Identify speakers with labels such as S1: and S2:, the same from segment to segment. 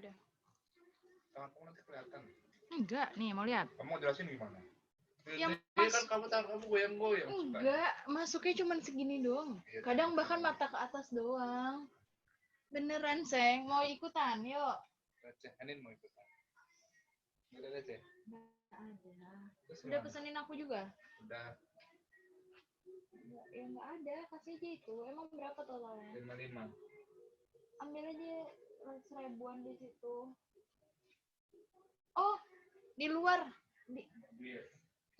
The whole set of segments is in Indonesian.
S1: ada.
S2: Tangan kamu nanti kelihatan.
S1: Enggak, nih mau lihat.
S2: Kamu jelasin gimana?
S1: Yang
S2: Dia kan kamu tangan kamu goyang-goyang.
S1: Enggak, masuknya cuma segini doang. Kadang bahkan mata ke atas doang. Beneran, Seng. Mau ikutan? Yuk.
S2: Receh, Anin mau ikutan. Nggak ada receh?
S1: Nggak ada. Udah pesenin aku juga?
S2: Udah.
S1: Ya nggak ada, kasih aja itu. Emang berapa totalnya?
S2: 55.
S1: Ambil aja 100.000-an di situ. Oh, di luar.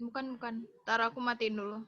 S1: Bukan. Ntar aku matiin dulu.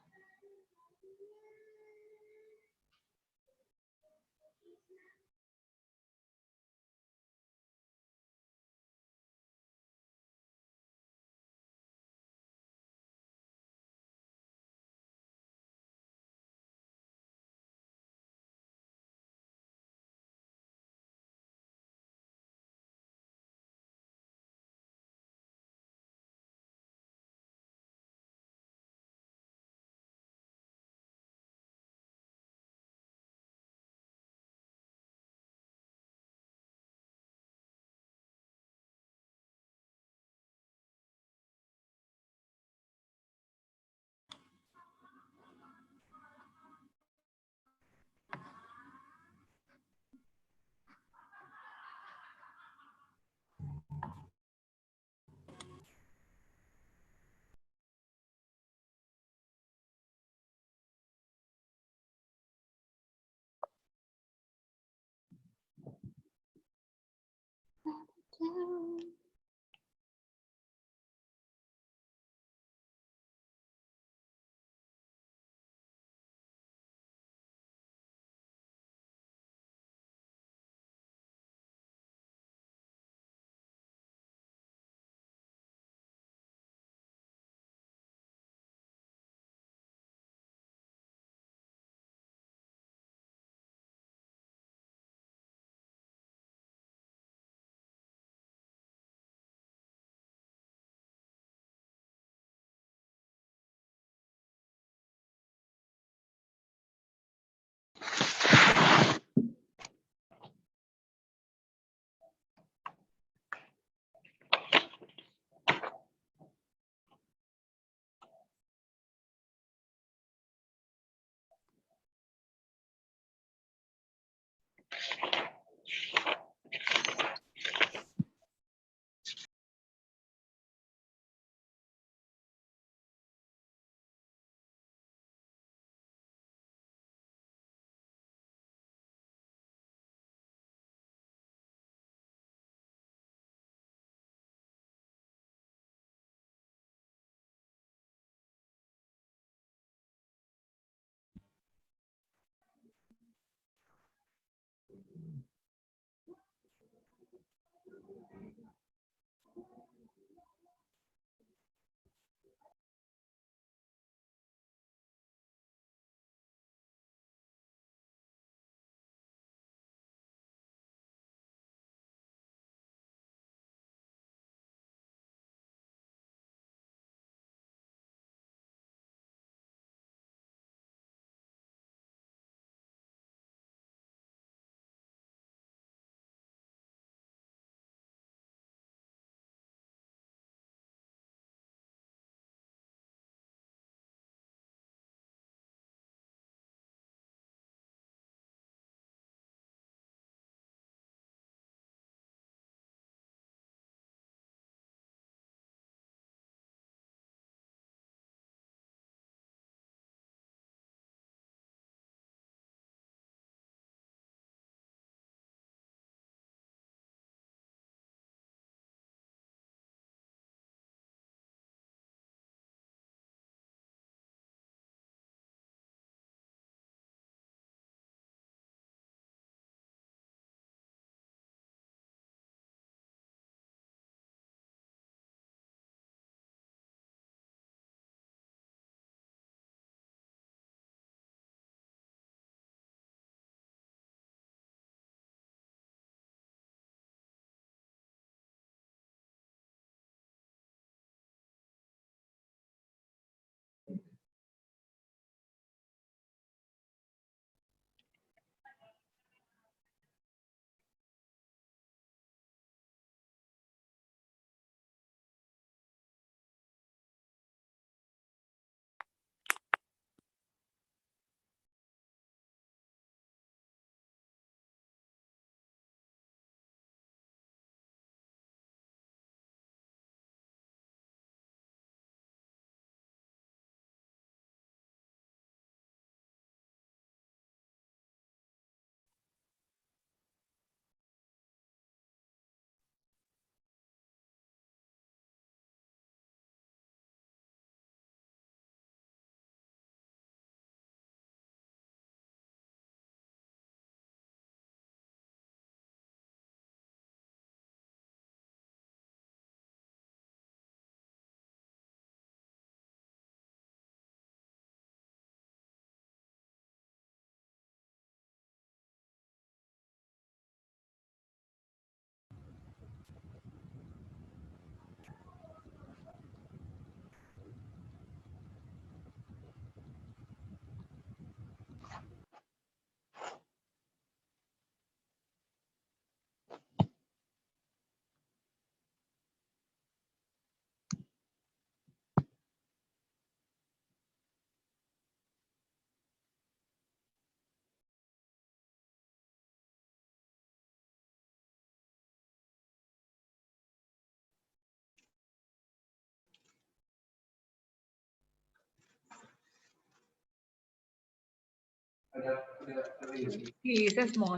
S3: Ises mau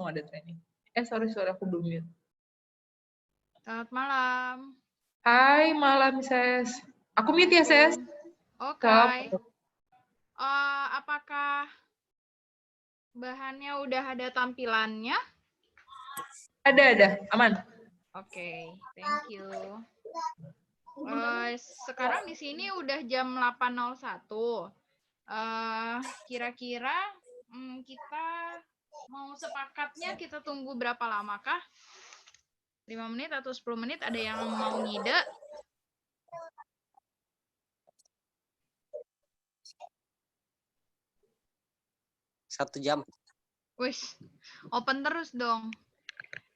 S3: ada training. Sorry, aku belum mute.
S1: Selamat malam.
S3: Hai, malam, Ses. Aku mute ya, Ses.
S1: Oke. Apakah bahannya udah ada tampilannya?
S3: Ada. Aman.
S1: Oke, thank you. Sekarang di sini udah jam 8.01. Kira-kira kita mau sepakatnya kita tunggu berapa lama kah? 5 menit atau 10 menit? Ada yang mau ngide?
S4: Satu jam.
S1: Wih, open terus dong.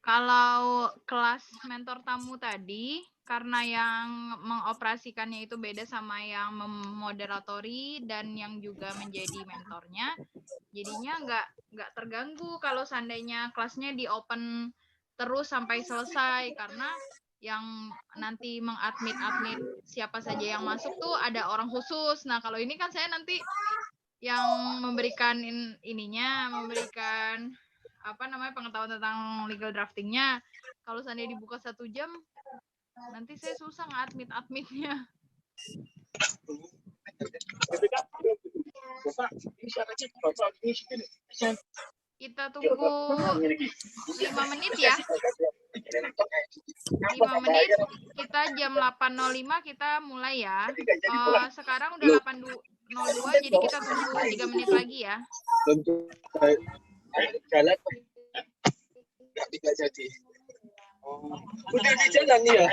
S1: Kalau kelas mentor tamu tadi, karena yang mengoperasikannya itu beda sama yang memoderatori dan yang juga menjadi mentornya, jadinya nggak terganggu kalau seandainya kelasnya di open terus sampai selesai, karena yang nanti mengadmit siapa saja yang masuk tuh ada orang khusus. Nah, kalau ini kan saya nanti yang memberikan memberikan pengetahuan tentang legal draftingnya. Kalau seandainya dibuka 1 jam, nanti saya susah nge-admit-admitnya. Kita tunggu 5 menit ya. 5 menit, kita jam 8.05 kita mulai ya. Sekarang udah 8.02, jadi kita tunggu 3 menit lagi ya.
S2: Jalan tidak jadi. Udah di jalan nih ya?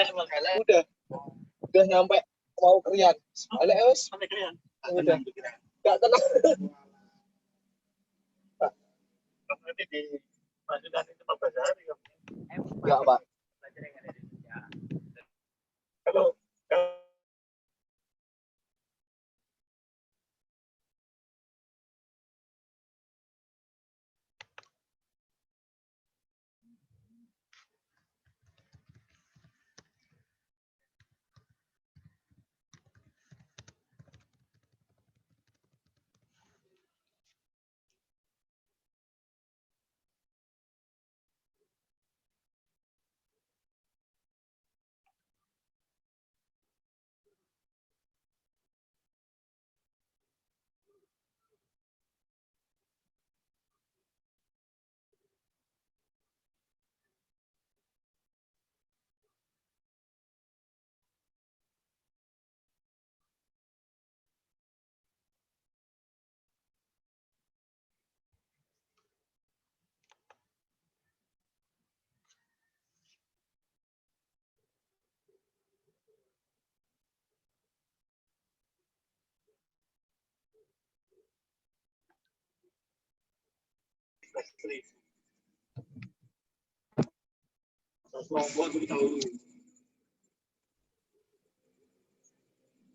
S2: Udah nyampe mau Krian. Sampai Krian. Udah. Enggak tenang. Nanti di Pasundan itu 14 hari. Enggak, Pak. Kalau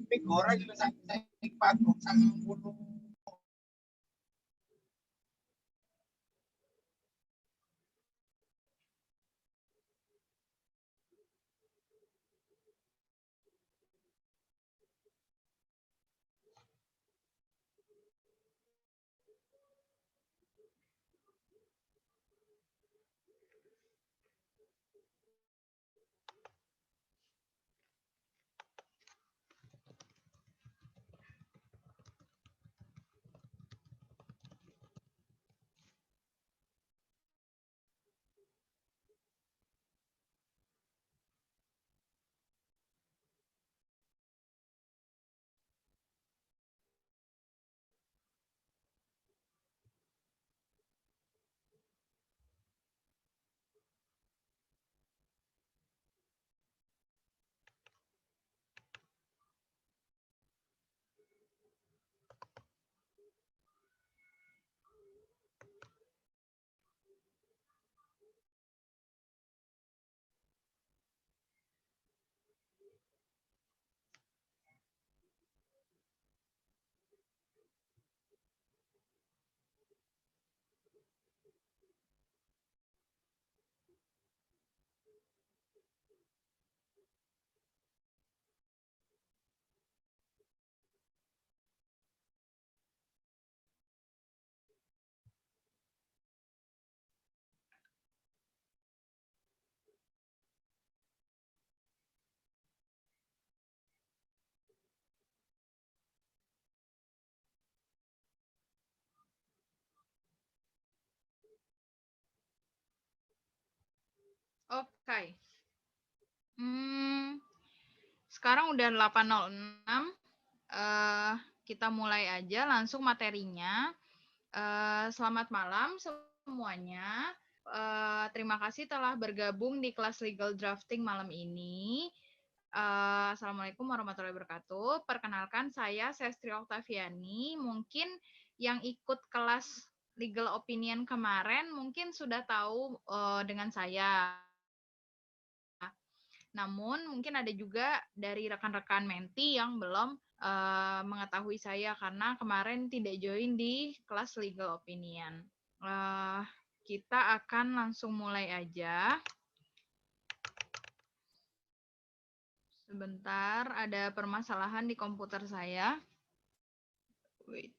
S2: tapi goreng juga saya pakai sama bulu.
S1: Oke. Sekarang udah 8.06. Kita mulai aja langsung materinya. Selamat malam semuanya. Terima kasih telah bergabung di kelas legal drafting malam ini. Assalamualaikum warahmatullahi wabarakatuh. Perkenalkan, saya Sestri Oktaviani. Mungkin yang ikut kelas legal opinion kemarin mungkin sudah tahu dengan saya. Namun mungkin ada juga dari rekan-rekan menti yang belum mengetahui saya karena kemarin tidak join di kelas legal opinion. Kita akan langsung mulai aja. Sebentar, ada permasalahan di komputer saya. Wait.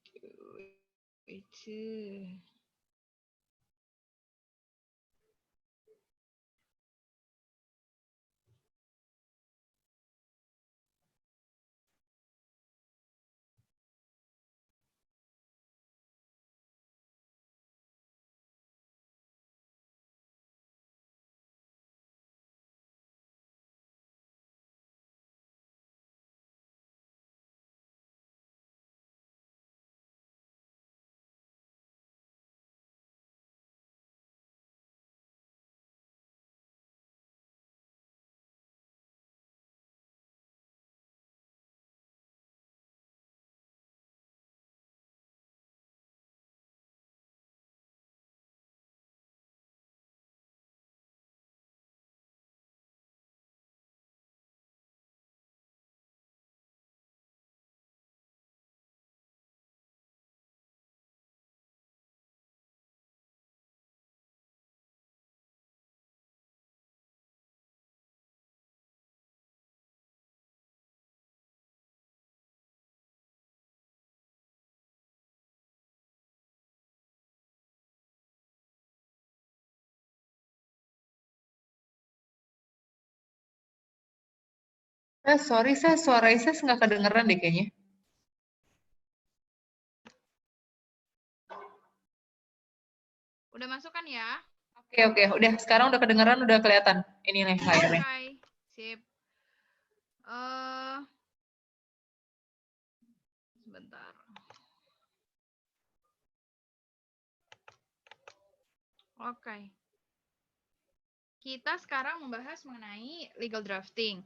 S3: Sorry, suara Ises nggak kedengeran deh kayaknya.
S1: Udah masuk kan ya?
S3: Oke. Udah, sekarang udah kedengeran, udah kelihatan. Ini nih layarnya.
S1: Oke, sip. Sebentar. Oke. Kita sekarang membahas mengenai legal drafting.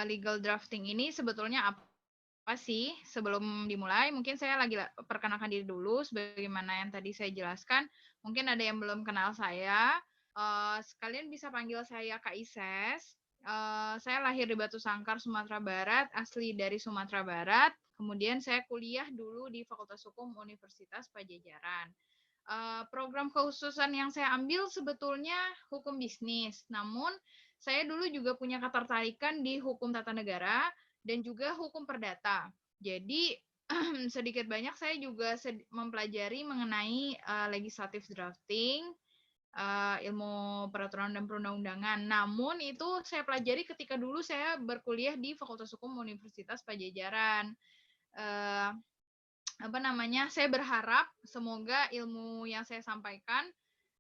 S1: Legal drafting ini sebetulnya apa sih? Sebelum dimulai, mungkin saya lagi perkenalkan diri dulu, sebagaimana yang tadi saya jelaskan. Mungkin ada yang belum kenal saya. Sekalian bisa panggil saya Kak Ises. Saya lahir di Batu Sangkar, Sumatera Barat, asli dari Sumatera Barat. Kemudian saya kuliah dulu di Fakultas Hukum Universitas Pajajaran. Program kekhususan yang saya ambil sebetulnya hukum bisnis. Namun, saya dulu juga punya ketertarikan di hukum tata negara dan juga hukum perdata. Jadi, sedikit banyak saya juga mempelajari mengenai legislative drafting, ilmu peraturan dan perundang-undangan. Namun, itu saya pelajari ketika dulu saya berkuliah di Fakultas Hukum Universitas Pajajaran. Saya berharap semoga ilmu yang saya sampaikan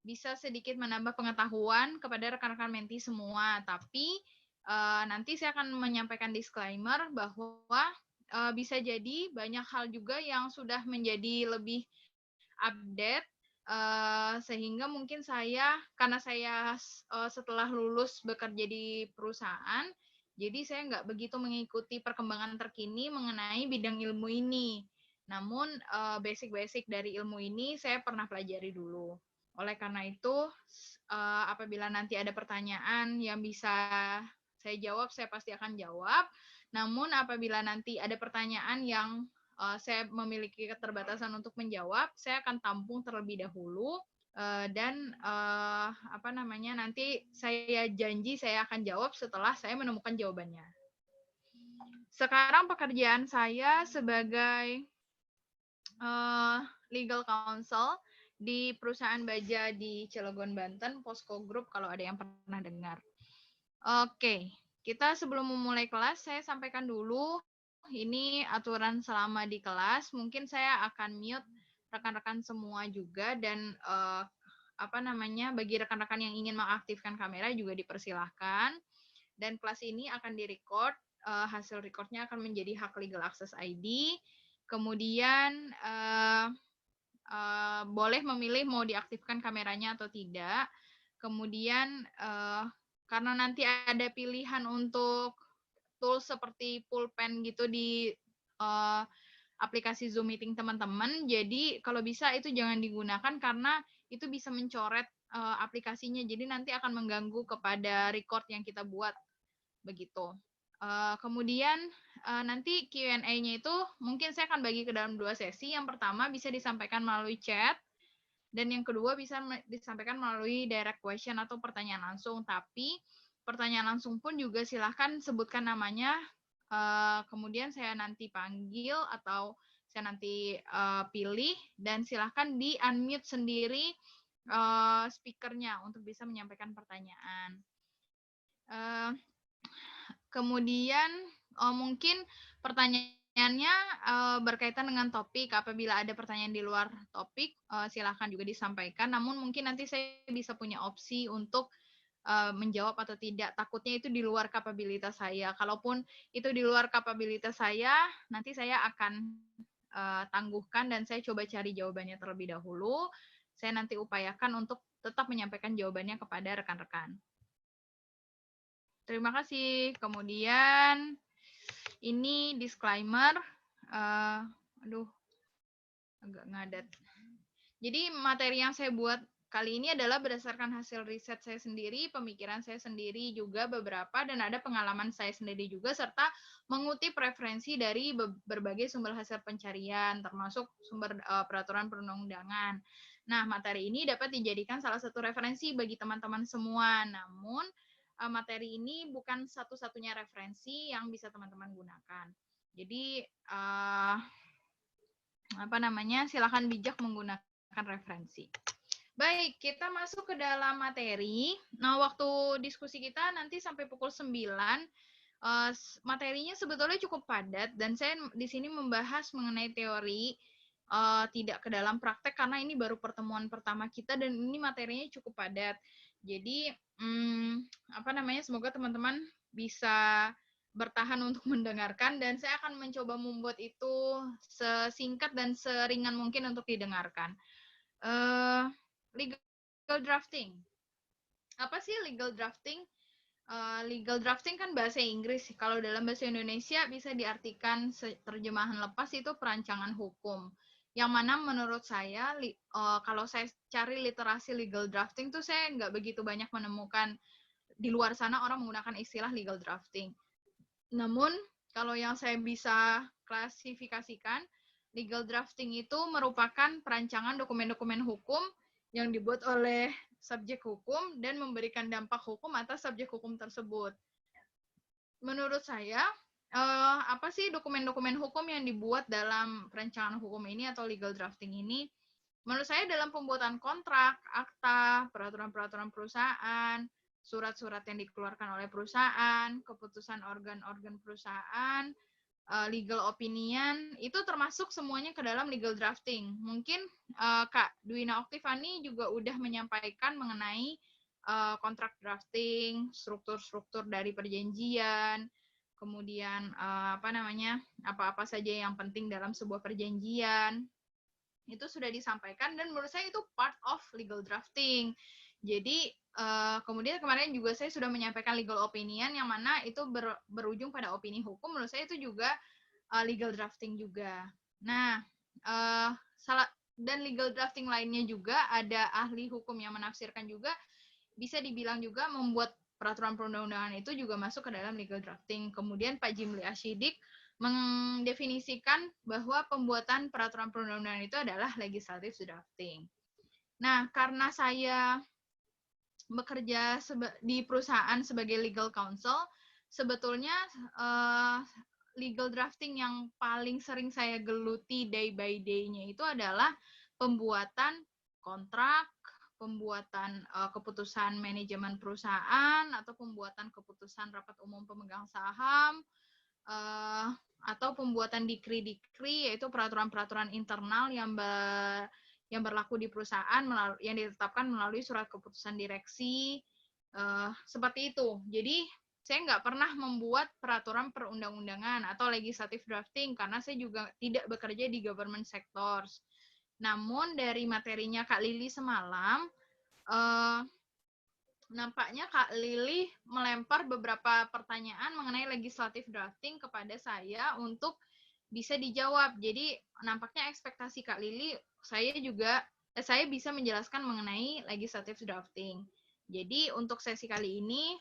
S1: bisa sedikit menambah pengetahuan kepada rekan-rekan menti semua. Tapi nanti saya akan menyampaikan disclaimer bahwa bisa jadi banyak hal juga yang sudah menjadi lebih update sehingga mungkin karena saya setelah lulus bekerja di perusahaan, jadi saya nggak begitu mengikuti perkembangan terkini mengenai bidang ilmu ini. Namun basic-basic dari ilmu ini saya pernah pelajari dulu. Oleh karena itu, apabila nanti ada pertanyaan yang bisa saya jawab, saya pasti akan jawab. Namun apabila nanti ada pertanyaan yang saya memiliki keterbatasan untuk menjawab, saya akan tampung terlebih dahulu. Dan nanti saya janji saya akan jawab setelah saya menemukan jawabannya. Sekarang pekerjaan saya sebagai legal counsel di perusahaan baja di Cilegon, Banten, Posko Group kalau ada yang pernah dengar. Oke, kita sebelum memulai kelas, saya sampaikan dulu ini aturan selama di kelas. Mungkin saya akan mute rekan-rekan semua juga dan bagi rekan-rekan yang ingin mengaktifkan kamera juga dipersilahkan. Dan kelas ini akan direcord, hasil recordnya akan menjadi hak legal access ID. Kemudian boleh memilih mau diaktifkan kameranya atau tidak. Kemudian karena nanti ada pilihan untuk tools seperti pulpen gitu di aplikasi Zoom Meeting teman-teman. Jadi kalau bisa itu jangan digunakan karena itu bisa mencoret aplikasinya. Jadi nanti akan mengganggu kepada record yang kita buat begitu. Kemudian nanti Q&A-nya itu mungkin saya akan bagi ke dalam 2 sesi. Yang pertama bisa disampaikan melalui chat dan yang kedua bisa disampaikan melalui direct question atau pertanyaan langsung. Tapi pertanyaan langsung pun juga silahkan sebutkan namanya. Kemudian saya nanti panggil atau saya nanti pilih dan silahkan di unmute sendiri speakernya untuk bisa menyampaikan pertanyaan. Kemudian mungkin pertanyaannya berkaitan dengan topik. Apabila ada pertanyaan di luar topik, silahkan juga disampaikan. Namun mungkin nanti saya bisa punya opsi untuk menjawab atau tidak. Takutnya itu di luar kapabilitas saya. Kalaupun itu di luar kapabilitas saya, nanti saya akan tangguhkan dan saya coba cari jawabannya terlebih dahulu. Saya nanti upayakan untuk tetap menyampaikan jawabannya kepada rekan-rekan. Terima kasih. Kemudian ini disclaimer. Aduh, agak ngadat. Jadi materi yang saya buat kali ini adalah berdasarkan hasil riset saya sendiri, pemikiran saya sendiri juga beberapa, dan ada pengalaman saya sendiri juga, serta mengutip referensi dari berbagai sumber hasil pencarian, termasuk sumber peraturan perundang-undangan. Nah, materi ini dapat dijadikan salah satu referensi bagi teman-teman semua. Namun, materi ini bukan satu-satunya referensi yang bisa teman-teman gunakan. Jadi, silakan bijak menggunakan referensi. Baik, kita masuk ke dalam materi. Nah, waktu diskusi kita nanti sampai pukul 9. Materinya sebetulnya cukup padat dan saya di sini membahas mengenai teori, tidak ke dalam praktek karena ini baru pertemuan pertama kita dan ini materinya cukup padat. Jadi, semoga teman-teman bisa bertahan untuk mendengarkan dan saya akan mencoba membuat itu sesingkat dan seringan mungkin untuk didengarkan. Legal drafting. Apa sih legal drafting? Legal drafting kan bahasa Inggris. Kalau dalam bahasa Indonesia bisa diartikan terjemahan lepas itu perancangan hukum. Yang mana menurut saya, kalau saya cari literasi legal drafting tuh saya nggak begitu banyak menemukan di luar sana orang menggunakan istilah legal drafting. Namun, kalau yang saya bisa klasifikasikan, legal drafting itu merupakan perancangan dokumen-dokumen hukum yang dibuat oleh subjek hukum dan memberikan dampak hukum atas subjek hukum tersebut. Menurut saya, apa sih dokumen-dokumen hukum yang dibuat dalam perancangan hukum ini atau legal drafting ini? Menurut saya dalam pembuatan kontrak, akta, peraturan-peraturan perusahaan, surat-surat yang dikeluarkan oleh perusahaan, keputusan organ-organ perusahaan, legal opinion, itu termasuk semuanya ke dalam legal drafting. Mungkin Kak Dwina Oktivani juga udah menyampaikan mengenai kontrak drafting, struktur-struktur dari perjanjian, kemudian apa-apa saja yang penting dalam sebuah perjanjian. Itu sudah disampaikan dan menurut saya itu part of legal drafting. Jadi kemudian kemarin juga saya sudah menyampaikan legal opinion yang mana itu berujung pada opini hukum. Menurut saya itu juga legal drafting juga. Nah, dan legal drafting lainnya juga ada ahli hukum yang menafsirkan juga, bisa dibilang juga membuat peraturan perundang-undangan itu juga masuk ke dalam legal drafting. Kemudian Pak Jimli Asyidik mendefinisikan bahwa pembuatan peraturan perundang-undangan itu adalah legislative drafting. Nah, karena saya bekerja di perusahaan sebagai legal counsel, sebetulnya legal drafting yang paling sering saya geluti day by day-nya itu adalah pembuatan kontrak, pembuatan keputusan manajemen perusahaan, atau pembuatan keputusan rapat umum pemegang saham, atau pembuatan dikri-dikri, yaitu peraturan-peraturan internal yang berlaku di perusahaan yang ditetapkan melalui surat keputusan direksi, seperti itu. Jadi saya nggak pernah membuat peraturan perundang-undangan atau legislative drafting karena saya juga tidak bekerja di government sectors. Namun dari materinya Kak Lili semalam, nampaknya Kak Lili melempar beberapa pertanyaan mengenai legislative drafting kepada saya untuk bisa dijawab. Jadi nampaknya ekspektasi Kak Lili, saya bisa menjelaskan mengenai legislative drafting. Jadi untuk sesi kali ini,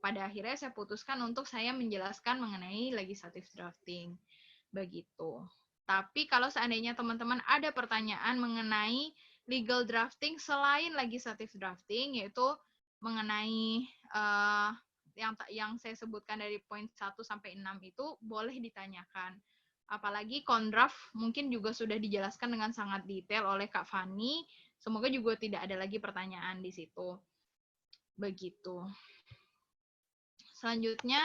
S1: pada akhirnya saya putuskan untuk saya menjelaskan mengenai legislative drafting. Begitu. Tapi kalau seandainya teman-teman ada pertanyaan mengenai legal drafting selain legislative drafting, yaitu mengenai yang saya sebutkan dari poin 1 sampai 6 itu boleh ditanyakan. Apalagi kondraft mungkin juga sudah dijelaskan dengan sangat detail oleh Kak Fani. Semoga juga tidak ada lagi pertanyaan di situ. Begitu. Selanjutnya,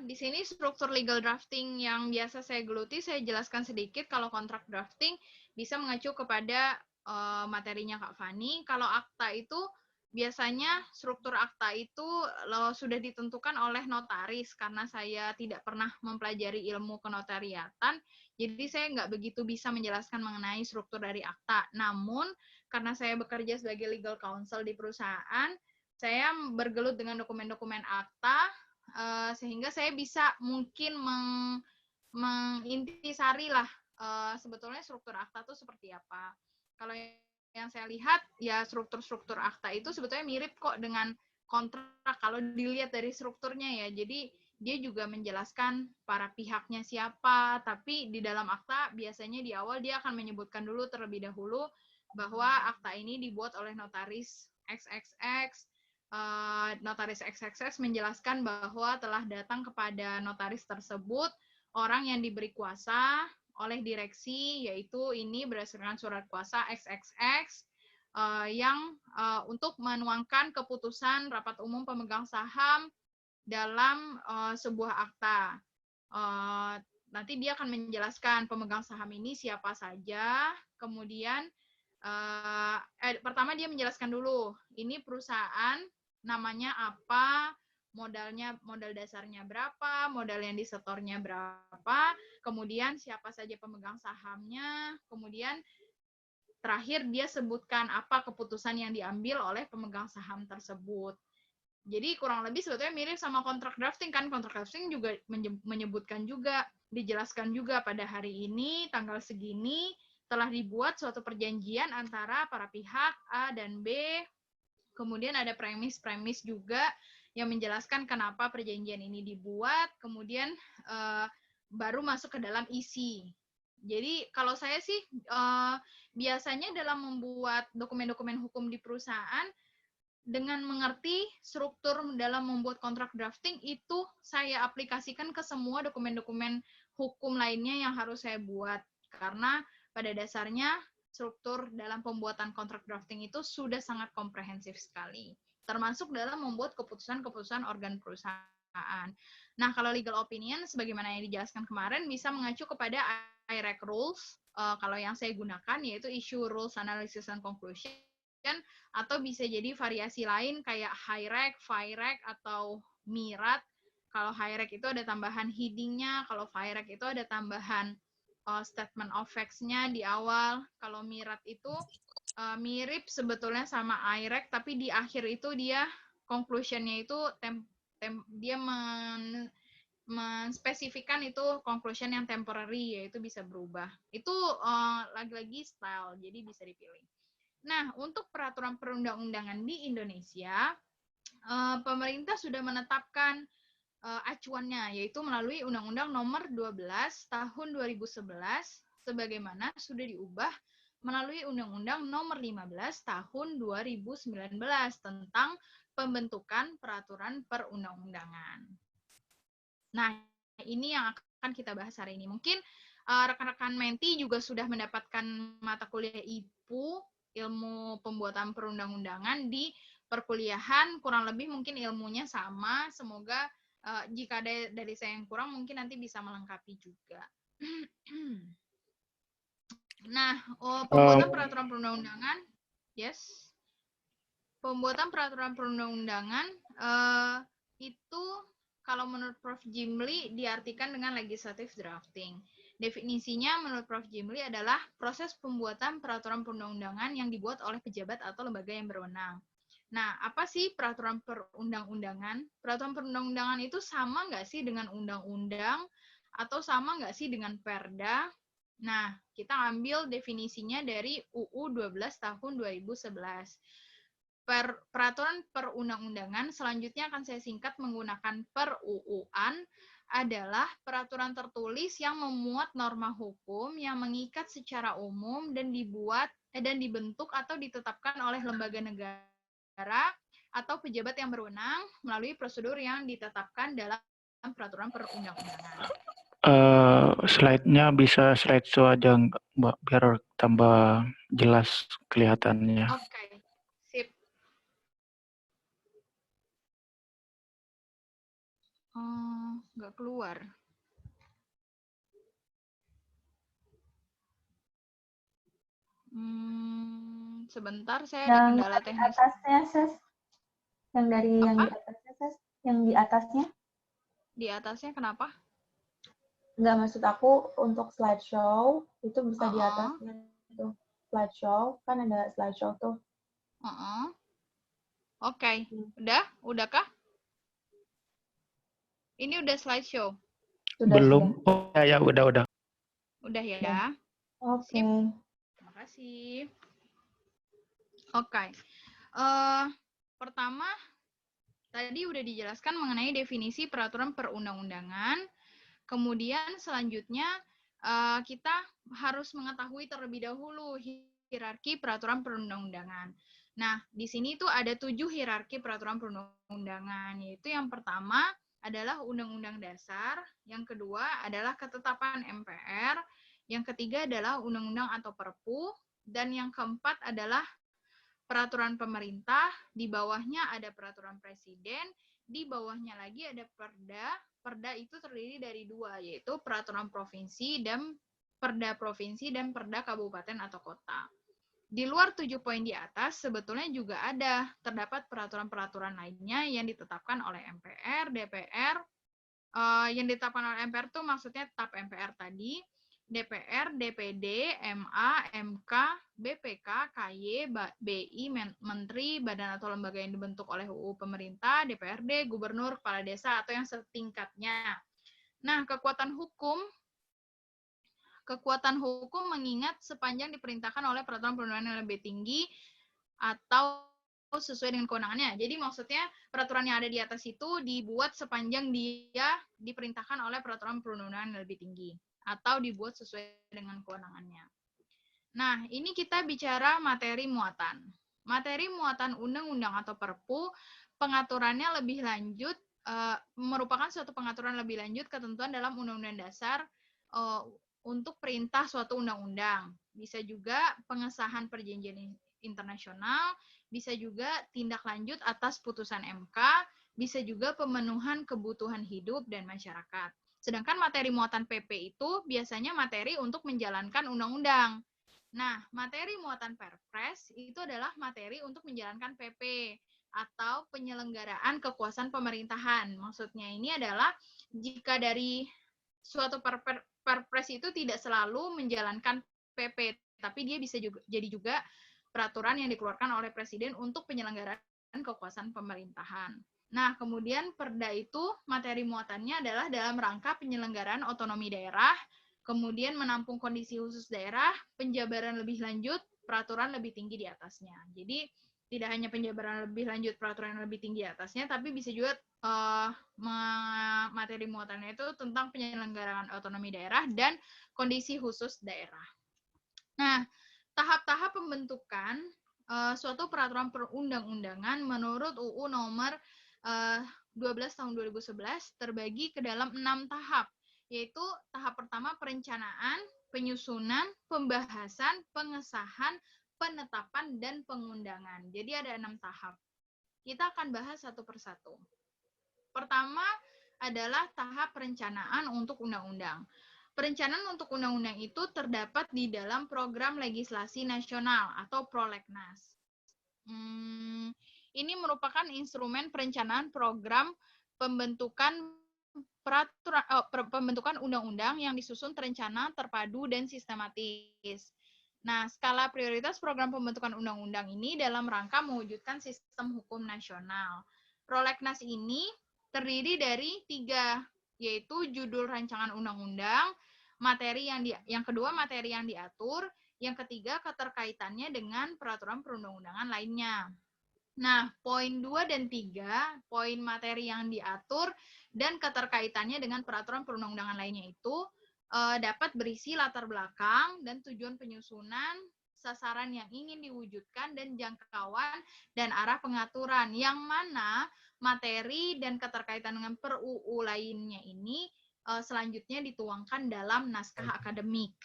S1: di sini struktur legal drafting yang biasa saya geluti, saya jelaskan sedikit. Kalau kontrak drafting bisa mengacu kepada materinya Kak Fani. Kalau akta itu biasanya struktur akta itu sudah ditentukan oleh notaris karena saya tidak pernah mempelajari ilmu kenotariatan, jadi saya nggak begitu bisa menjelaskan mengenai struktur dari akta. Namun karena saya bekerja sebagai legal counsel di perusahaan, saya bergelut dengan dokumen-dokumen akta, sehingga saya bisa mungkin mengintisari lah sebetulnya struktur akta itu seperti apa. Kalau yang saya lihat ya struktur-struktur akta itu sebetulnya mirip kok dengan kontrak kalau dilihat dari strukturnya ya. Jadi dia juga menjelaskan para pihaknya siapa, tapi di dalam akta biasanya di awal dia akan menyebutkan dulu terlebih dahulu bahwa akta ini dibuat oleh notaris XXX. Notaris XXX menjelaskan bahwa telah datang kepada notaris tersebut orang yang diberi kuasa oleh direksi, yaitu ini berdasarkan surat kuasa XXX yang untuk menuangkan keputusan rapat umum pemegang saham dalam sebuah akta. Nanti dia akan menjelaskan pemegang saham ini siapa saja, kemudian pertama dia menjelaskan dulu, ini perusahaan namanya apa, modal dasarnya berapa, modal yang disetornya berapa, kemudian siapa saja pemegang sahamnya, kemudian terakhir dia sebutkan apa keputusan yang diambil oleh pemegang saham tersebut. Jadi kurang lebih sebetulnya mirip sama kontrak drafting kan, kontrak drafting juga menyebutkan juga, dijelaskan juga pada hari ini, tanggal segini, telah dibuat suatu perjanjian antara para pihak A dan B, kemudian ada premis-premis juga yang menjelaskan kenapa perjanjian ini dibuat, kemudian baru masuk ke dalam isi. Jadi kalau saya sih biasanya dalam membuat dokumen-dokumen hukum di perusahaan, dengan mengerti struktur dalam membuat kontrak drafting itu saya aplikasikan ke semua dokumen-dokumen hukum lainnya yang harus saya buat. Karena pada dasarnya struktur dalam pembuatan kontrak drafting itu sudah sangat komprehensif sekali, termasuk dalam membuat keputusan-keputusan organ perusahaan. Nah, kalau legal opinion, sebagaimana yang dijelaskan kemarin, bisa mengacu kepada IRAC rules, kalau yang saya gunakan, yaitu issue, rules, analysis, and conclusion, atau bisa jadi variasi lain kayak HIRAC, FIRAC, atau MIRAT. Kalau HIRAC itu ada tambahan heading-nya, kalau FIRAC itu ada tambahan statement of facts-nya di awal. Kalau MIRAT itu mirip sebetulnya sama IRAC, tapi di akhir itu dia conclusion-nya itu dia menspesifikkan itu conclusion yang temporary, yaitu bisa berubah. Itu lagi-lagi style, jadi bisa dipilih. Nah, untuk peraturan perundang-undangan di Indonesia, pemerintah sudah menetapkan acuannya, yaitu melalui Undang-Undang Nomor 12 Tahun 2011, sebagaimana sudah diubah melalui Undang-Undang Nomor 15 Tahun 2019 tentang pembentukan peraturan perundang-undangan. Nah, ini yang akan kita bahas hari ini. Mungkin rekan-rekan Menti juga sudah mendapatkan mata kuliah IPU, ilmu pembuatan perundang-undangan di perkuliahan, kurang lebih mungkin ilmunya sama. Semoga jika ada dari saya yang kurang, mungkin nanti bisa melengkapi juga. Nah, pembuatan peraturan perundang-undangan, yes. Pembuatan peraturan perundang-undangan itu kalau menurut Prof. Jimli diartikan dengan legislative drafting. Definisinya menurut Prof. Jimli adalah proses pembuatan peraturan perundang-undangan yang dibuat oleh pejabat atau lembaga yang berwenang. Nah, apa sih peraturan perundang-undangan? Peraturan perundang-undangan itu sama nggak sih dengan undang-undang atau sama nggak sih dengan perda? Nah, kita ambil definisinya dari UU 12 tahun 2011. Peraturan perundang-undangan selanjutnya akan saya singkat menggunakan per-UU-an adalah peraturan tertulis yang memuat norma hukum yang mengikat secara umum dan dibentuk atau ditetapkan oleh lembaga negara atau pejabat yang berwenang melalui prosedur yang ditetapkan dalam peraturan perundang-undangan.
S5: Slide-nya bisa slideshow aja, Mbak, biar tambah jelas kelihatannya.
S1: Oke, sip. Nggak keluar. Sebentar, saya ada kendala teknis.
S6: Atasnya, Ses. Yang dari
S1: Apa?
S6: yang di atasnya, Ses. Yang di atasnya.
S1: Di atasnya kenapa?
S6: Nggak, maksud aku untuk slideshow, itu bisa di atasnya. Itu slideshow, kan ada slideshow tuh.
S1: Oke. Udahkah? Ini udah slideshow.
S5: Belum. Oh ya, udah.
S1: Udah ya.
S6: Oke.
S1: Terima kasih. Oke. Pertama, tadi udah dijelaskan mengenai definisi peraturan perundang-undangan. Kemudian selanjutnya kita harus mengetahui terlebih dahulu hierarki peraturan perundang-undangan. Nah, di sini tuh ada 7 hierarki peraturan perundang-undangan, yaitu yang pertama adalah Undang-Undang Dasar, yang kedua adalah ketetapan MPR, yang ketiga adalah Undang-Undang atau Perpu, dan yang keempat adalah peraturan pemerintah, di bawahnya ada peraturan presiden, di bawahnya lagi ada perda. Perda itu terdiri dari 2, yaitu peraturan provinsi dan perda provinsi dan perda kabupaten atau kota. Di luar 7 poin di atas, sebetulnya juga terdapat peraturan-peraturan lainnya yang ditetapkan oleh MPR, DPR. Yang ditetapkan oleh MPR itu maksudnya tetap MPR tadi, DPR, DPD, MA, MK, BPK, KY, BI, Menteri, badan atau lembaga yang dibentuk oleh UU pemerintah, DPRD, gubernur, kepala desa, atau yang setingkatnya. Nah, kekuatan hukum mengingat sepanjang diperintahkan oleh peraturan perundangan yang lebih tinggi atau sesuai dengan kewenangannya. Jadi maksudnya peraturan yang ada di atas itu dibuat sepanjang dia diperintahkan oleh peraturan perundangan yang lebih tinggi atau dibuat sesuai dengan kewenangannya. Nah, ini kita bicara materi muatan. Materi muatan undang-undang atau perpu, pengaturannya lebih lanjut, merupakan suatu pengaturan lebih lanjut ketentuan dalam Undang-Undang Dasar untuk perintah suatu undang-undang. Bisa juga pengesahan perjanjian internasional, bisa juga tindak lanjut atas putusan MK, bisa juga pemenuhan kebutuhan hidup dan masyarakat. Sedangkan materi muatan PP itu biasanya materi untuk menjalankan undang-undang. Nah, materi muatan Perpres itu adalah materi untuk menjalankan PP atau penyelenggaraan kekuasaan pemerintahan. Maksudnya ini adalah jika dari suatu Perpres itu tidak selalu menjalankan PP, tapi dia bisa jadi juga peraturan yang dikeluarkan oleh Presiden untuk penyelenggaraan kekuasaan pemerintahan. Nah, kemudian Perda itu materi muatannya adalah dalam rangka penyelenggaraan otonomi daerah, kemudian menampung kondisi khusus daerah, penjabaran lebih lanjut, peraturan lebih tinggi di atasnya. Jadi, tidak hanya penjabaran lebih lanjut, peraturan lebih tinggi di atasnya, tapi bisa juga materi muatannya itu tentang penyelenggaraan otonomi daerah dan kondisi khusus daerah. Nah, tahap-tahap pembentukan suatu peraturan perundang-undangan menurut UU nomor 12 tahun 2011 terbagi ke dalam 6 tahap, yaitu tahap pertama perencanaan, penyusunan, pembahasan, pengesahan, penetapan, dan pengundangan. Jadi ada 6 tahap. Kita akan bahas satu persatu. Pertama adalah tahap perencanaan untuk undang-undang. perencanaan untuk undang-undang itu terdapat di dalam program legislasi nasional atau prolegnas. Ini merupakan instrumen perencanaan program pembentukan pembentukan undang-undang yang disusun terencana, terpadu, dan sistematis. Nah, skala prioritas program pembentukan undang-undang ini dalam rangka mewujudkan sistem hukum nasional. Prolegnas ini terdiri dari 3, yaitu judul rancangan undang-undang, yang kedua materi yang diatur, yang ketiga keterkaitannya dengan peraturan perundang-undangan lainnya. Nah, poin 2 dan 3, poin materi yang diatur dan keterkaitannya dengan peraturan perundang-undangan lainnya itu dapat berisi latar belakang dan tujuan penyusunan, sasaran yang ingin diwujudkan, dan jangkauan dan arah pengaturan, yang mana materi dan keterkaitan dengan per-UU lainnya ini selanjutnya dituangkan dalam naskah akademik.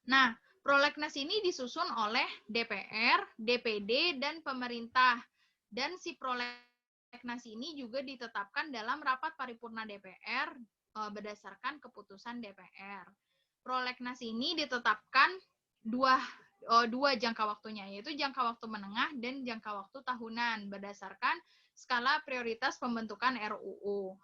S1: Nah, prolegnas ini disusun oleh DPR, DPD, dan pemerintah. Dan si prolegnas ini juga ditetapkan dalam rapat paripurna DPR berdasarkan keputusan DPR. Prolegnas ini ditetapkan dua jangka waktunya, yaitu jangka waktu menengah dan jangka waktu tahunan berdasarkan skala prioritas pembentukan RUU.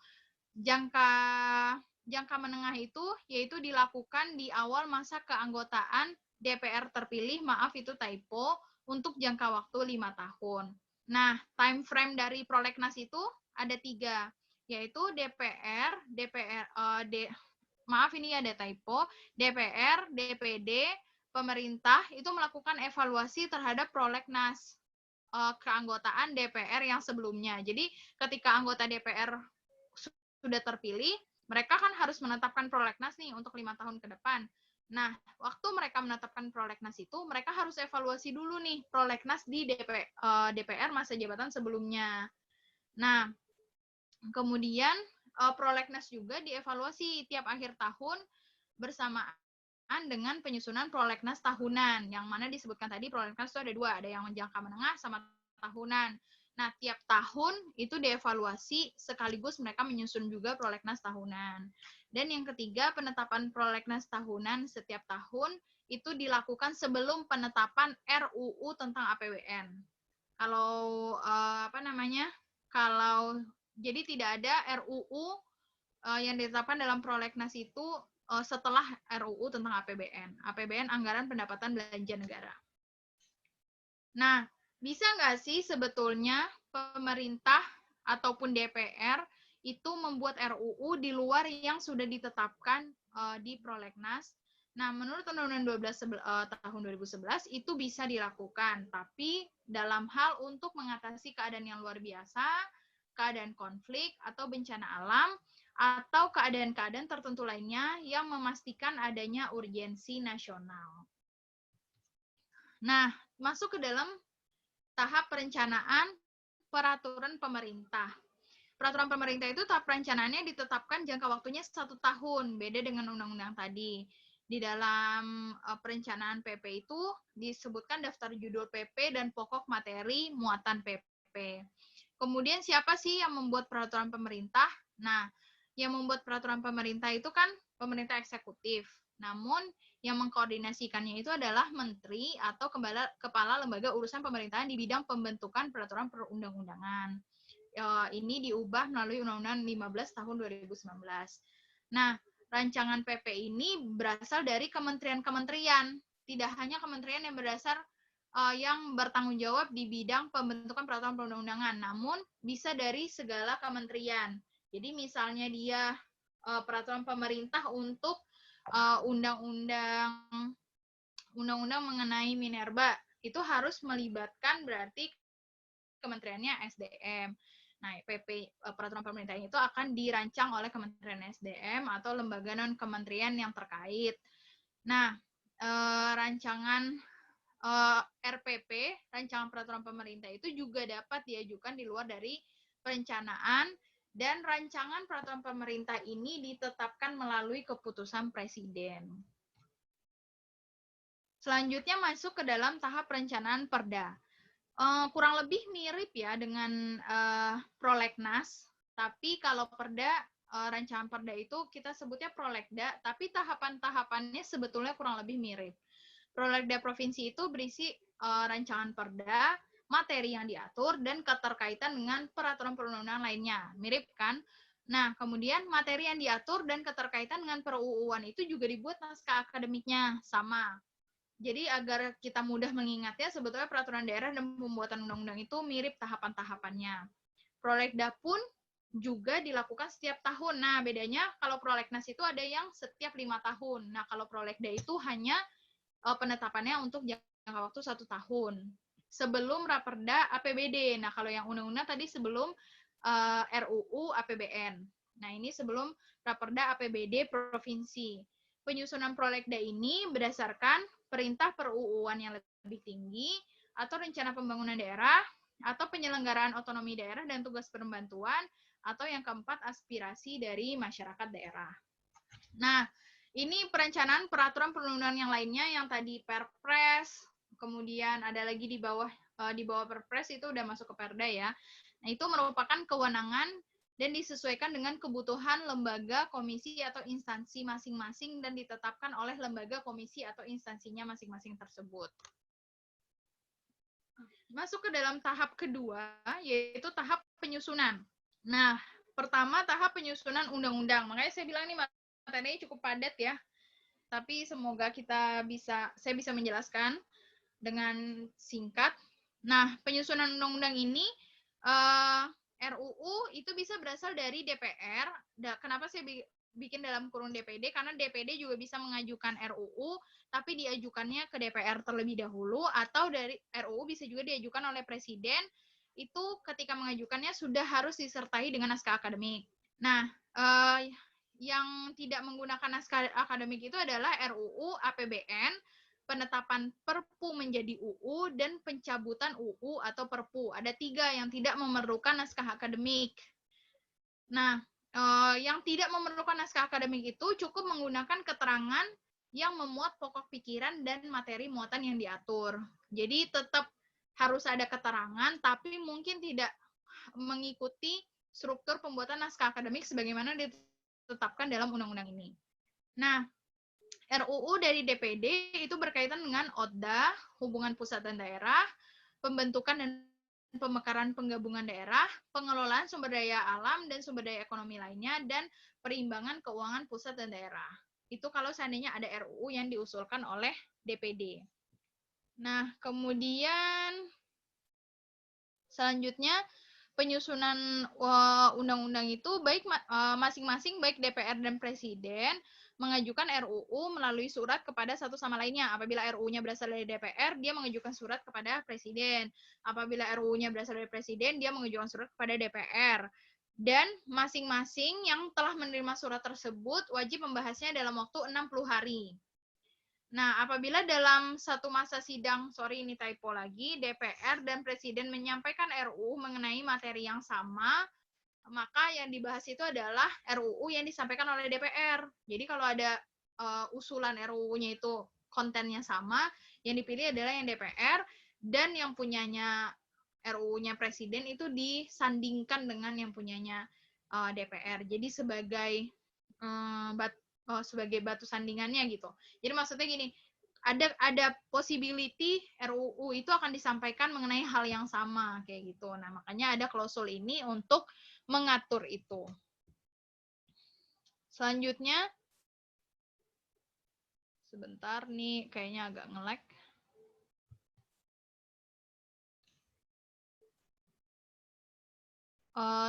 S1: Jangka menengah itu yaitu dilakukan di awal masa keanggotaan DPR terpilih, maaf itu typo, untuk jangka waktu 5 tahun. Nah, time frame dari prolegnas itu ada 3, yaitu maaf ini ada typo, DPR, DPD, pemerintah itu melakukan evaluasi terhadap prolegnas keanggotaan DPR yang sebelumnya. Jadi ketika anggota DPR sudah terpilih, mereka kan harus menetapkan prolegnas nih untuk 5 tahun ke depan. Nah, waktu mereka menetapkan prolegnas itu, mereka harus evaluasi dulu nih prolegnas di DPR masa jabatan sebelumnya. Nah, kemudian prolegnas juga dievaluasi tiap akhir tahun bersamaan dengan penyusunan prolegnas tahunan, yang mana disebutkan tadi prolegnas itu ada 2, ada yang jangka menengah sama tahunan. Nah, tiap tahun itu dievaluasi sekaligus mereka menyusun juga prolegnas tahunan. Dan yang ketiga, penetapan prolegnas tahunan setiap tahun itu dilakukan sebelum penetapan RUU tentang APBN. Kalau jadi tidak ada RUU yang ditetapkan dalam prolegnas itu setelah RUU tentang APBN. APBN Anggaran Pendapatan Belanja Negara. Nah, bisa nggak sih sebetulnya pemerintah ataupun DPR itu membuat RUU di luar yang sudah ditetapkan di prolegnas? Nah, menurut Undang-Undang 12 tahun 2011 itu bisa dilakukan, tapi dalam hal untuk mengatasi keadaan yang luar biasa, keadaan konflik atau bencana alam, atau keadaan-keadaan tertentu lainnya yang memastikan adanya urgensi nasional. Nah, masuk ke dalam tahap perencanaan peraturan pemerintah. Peraturan pemerintah itu tahap perencanaannya ditetapkan jangka waktunya 1 tahun, beda dengan undang-undang tadi. Di dalam perencanaan PP itu disebutkan daftar judul PP dan pokok materi muatan PP. Kemudian siapa sih yang membuat peraturan pemerintah? Nah, yang membuat peraturan pemerintah itu kan pemerintah eksekutif. Namun yang mengkoordinasikannya itu adalah menteri atau kepala lembaga urusan pemerintahan di bidang pembentukan peraturan perundang-undangan. Ini diubah melalui Undang-Undang 15 tahun 2019. Nah, rancangan PP ini berasal dari kementerian-kementerian, tidak hanya kementerian yang bertanggung jawab di bidang pembentukan peraturan perundang-undangan, namun bisa dari segala kementerian. Jadi misalnya dia peraturan pemerintah untuk undang-undang mengenai minerba, itu harus melibatkan berarti kementeriannya SDM. Nah, PP peraturan pemerintah itu akan dirancang oleh Kementerian SDM atau lembaga non-kementerian yang terkait. Nah, rancangan RPP, rancangan peraturan pemerintah itu juga dapat diajukan di luar dari perencanaan, dan rancangan peraturan pemerintah ini ditetapkan melalui keputusan Presiden. Selanjutnya masuk ke dalam tahap perencanaan Perda. Kurang lebih mirip ya dengan prolegnas, tapi kalau Perda rancangan perda itu kita sebutnya prolegda, tapi tahapan-tahapannya sebetulnya kurang lebih mirip. Prolegda provinsi itu berisi rancangan perda, materi yang diatur, dan keterkaitan dengan peraturan perundang-undangan lainnya. Mirip kan? Nah, kemudian materi yang diatur dan keterkaitan dengan per-UU-an itu juga dibuat naskah akademiknya, sama. Jadi agar kita mudah mengingatnya, sebetulnya peraturan daerah dan pembuatan undang-undang itu mirip tahapan-tahapannya. Prolegda pun juga dilakukan setiap tahun. Nah, bedanya kalau prolegnas itu ada yang setiap 5 tahun. Nah, kalau prolegda itu hanya penetapannya untuk jangka waktu 1 tahun sebelum raperda APBD. Nah, kalau yang undang-undang tadi sebelum RUU APBN. Nah, ini sebelum raperda APBD provinsi. Penyusunan prolegda ini berdasarkan perintah per-UU-an yang lebih tinggi atau rencana pembangunan daerah atau penyelenggaraan otonomi daerah dan tugas pembantuan atau yang keempat aspirasi dari masyarakat daerah. Nah, ini perencanaan peraturan perundang-undangan yang lainnya yang tadi Perpres, kemudian ada lagi di bawah Perpres itu udah masuk ke Perda ya. Nah, itu merupakan kewenangan dan disesuaikan dengan kebutuhan lembaga, komisi atau instansi masing-masing dan ditetapkan oleh lembaga, komisi atau instansinya masing-masing tersebut. Masuk ke dalam tahap kedua, yaitu tahap penyusunan. Nah, pertama tahap penyusunan undang-undang. Makanya saya bilang ini materinya cukup padat ya. Tapi semoga saya bisa menjelaskan dengan singkat. Nah, penyusunan undang-undang ini RUU itu bisa berasal dari DPR. Kenapa saya bikin dalam kurung DPD? Karena DPD juga bisa mengajukan RUU, tapi diajukannya ke DPR terlebih dahulu, atau dari RUU bisa juga diajukan oleh Presiden. Itu ketika mengajukannya sudah harus disertai dengan naskah akademik. Nah, yang tidak menggunakan naskah akademik itu adalah RUU APBN, penetapan Perpu menjadi UU, dan pencabutan UU atau Perpu. Ada 3 yang tidak memerlukan naskah akademik. Nah, yang tidak memerlukan naskah akademik itu cukup menggunakan keterangan yang memuat pokok pikiran dan materi muatan yang diatur. Jadi tetap harus ada keterangan, tapi mungkin tidak mengikuti struktur pembuatan naskah akademik sebagaimana ditetapkan dalam undang-undang ini. Nah, RUU dari DPD itu berkaitan dengan ODA, hubungan pusat dan daerah, pembentukan dan pemekaran penggabungan daerah, pengelolaan sumber daya alam dan sumber daya ekonomi lainnya, dan perimbangan keuangan pusat dan daerah. Itu kalau seandainya ada RUU yang diusulkan oleh DPD. Nah, kemudian selanjutnya penyusunan undang-undang itu baik masing-masing baik DPR dan Presiden mengajukan RUU melalui surat kepada satu sama lainnya. Apabila RUU-nya berasal dari DPR, dia mengajukan surat kepada Presiden. Apabila RUU-nya berasal dari Presiden, dia mengajukan surat kepada DPR. Dan masing-masing yang telah menerima surat tersebut wajib membahasnya dalam waktu 60 hari. Nah, apabila dalam satu masa sidang, ini typo lagi, DPR dan Presiden menyampaikan RUU mengenai materi yang sama, maka yang dibahas itu adalah RUU yang disampaikan oleh DPR. Jadi kalau ada usulan RUU-nya itu kontennya sama, yang dipilih adalah yang DPR, dan yang punyanya RUU-nya Presiden itu disandingkan dengan yang punyanya DPR. Jadi sebagai batu sandingannya gitu. Jadi maksudnya gini, ada possibility RUU itu akan disampaikan mengenai hal yang sama kayak gitu. Nah, makanya ada klausul ini untuk mengatur itu. Selanjutnya, sebentar nih kayaknya agak nge-lag.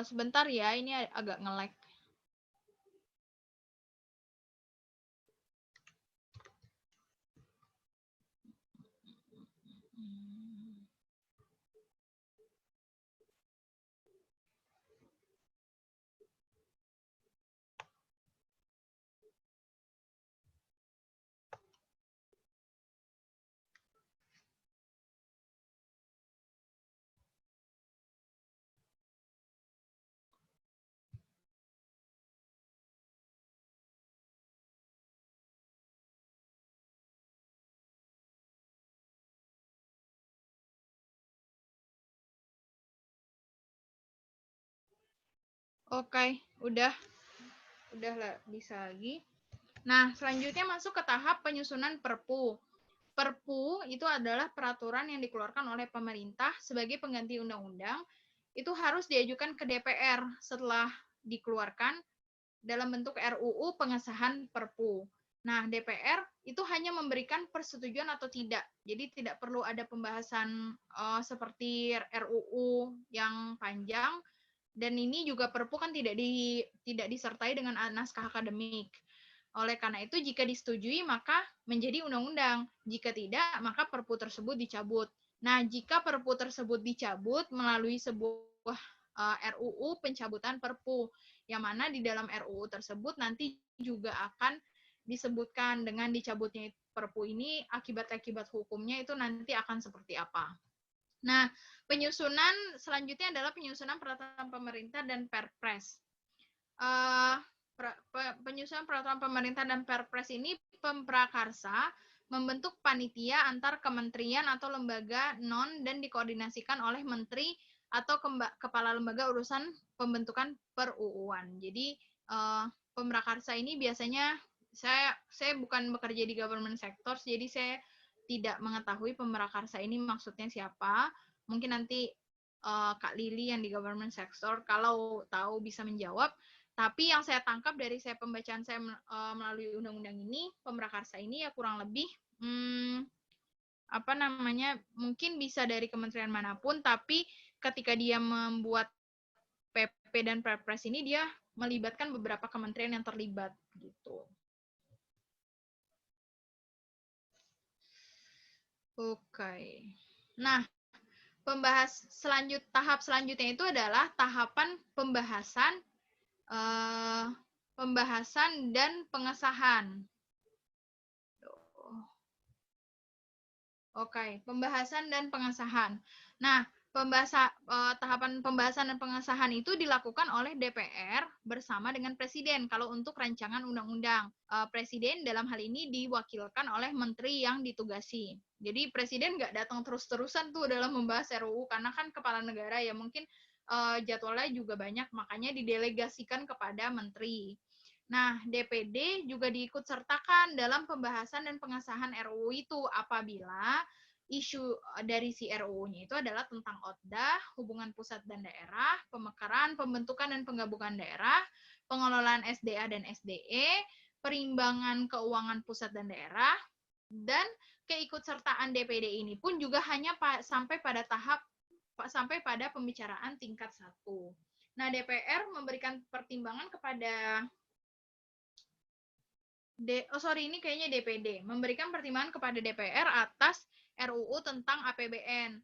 S1: Sebentar ya, ini agak nge-lag. Oke, udah. Udah bisa lagi. Nah, selanjutnya masuk ke tahap penyusunan Perpu. Perpu itu adalah peraturan yang dikeluarkan oleh pemerintah sebagai pengganti undang-undang. Itu harus diajukan ke DPR setelah dikeluarkan dalam bentuk RUU pengesahan Perpu. Nah, DPR itu hanya memberikan persetujuan atau tidak. Jadi tidak perlu ada pembahasan seperti RUU yang panjang. Dan ini juga Perpu kan tidak disertai dengan naskah akademik. Oleh karena itu, jika disetujui maka menjadi undang-undang. Jika tidak, maka Perpu tersebut dicabut. Nah, jika Perpu tersebut dicabut melalui sebuah RUU pencabutan Perpu, yang mana di dalam RUU tersebut nanti juga akan disebutkan dengan dicabutnya Perpu ini, akibat-akibat hukumnya itu nanti akan seperti apa. Nah, penyusunan selanjutnya adalah penyusunan peraturan pemerintah dan Perpres. Penyusunan peraturan pemerintah dan Perpres ini pemprakarsa membentuk panitia antar kementerian atau lembaga non dan dikoordinasikan oleh menteri atau kepala lembaga urusan pembentukan per-UU-an. Jadi pemprakarsa ini biasanya saya bukan bekerja di government sector, jadi saya tidak mengetahui pemprakarsa ini maksudnya siapa. Mungkin nanti Kak Lili yang di government sector kalau tahu bisa menjawab. Tapi yang saya tangkap dari pembacaan saya melalui undang-undang ini, pemprakarsa ini ya kurang lebih mungkin bisa dari kementerian manapun, tapi ketika dia membuat PP dan Perpres ini dia melibatkan beberapa kementerian yang terlibat gitu. Oke. Nah, tahap selanjutnya itu adalah tahapan pembahasan dan pengesahan. Oke, pembahasan dan pengesahan. Nah, tahapan pembahasan dan pengesahan itu dilakukan oleh DPR bersama dengan Presiden. Kalau untuk rancangan undang-undang, Presiden dalam hal ini diwakilkan oleh Menteri yang ditugasi. Jadi Presiden nggak datang terus-terusan tuh dalam membahas RUU, karena kan kepala negara ya mungkin jadwalnya juga banyak, makanya didelegasikan kepada Menteri. Nah, DPD juga diikutsertakan dalam pembahasan dan pengesahan RUU itu apabila isu dari si RUU-nya itu adalah tentang OTDA, hubungan pusat dan daerah, pemekaran, pembentukan dan penggabungan daerah, pengelolaan SDA dan SDE, perimbangan keuangan pusat dan daerah, dan keikutsertaan DPD ini pun juga hanya sampai pada pembicaraan tingkat 1. Nah, DPR memberikan pertimbangan kepada ini kayaknya DPD, memberikan pertimbangan kepada DPR atas RUU tentang APBN.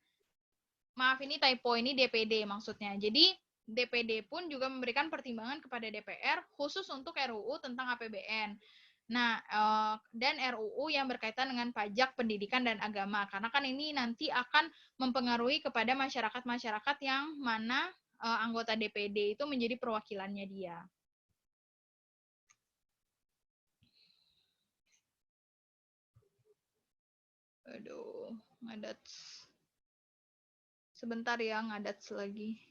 S1: Maaf, ini typo, ini DPD maksudnya. Jadi DPD pun juga memberikan pertimbangan kepada DPR khusus untuk RUU tentang APBN. Nah, dan RUU yang berkaitan dengan pajak, pendidikan, dan agama. Karena kan ini nanti akan mempengaruhi kepada masyarakat-masyarakat yang mana anggota DPD itu menjadi perwakilannya dia. Aduh, ngadat. Sebentar ya, ngadat lagi.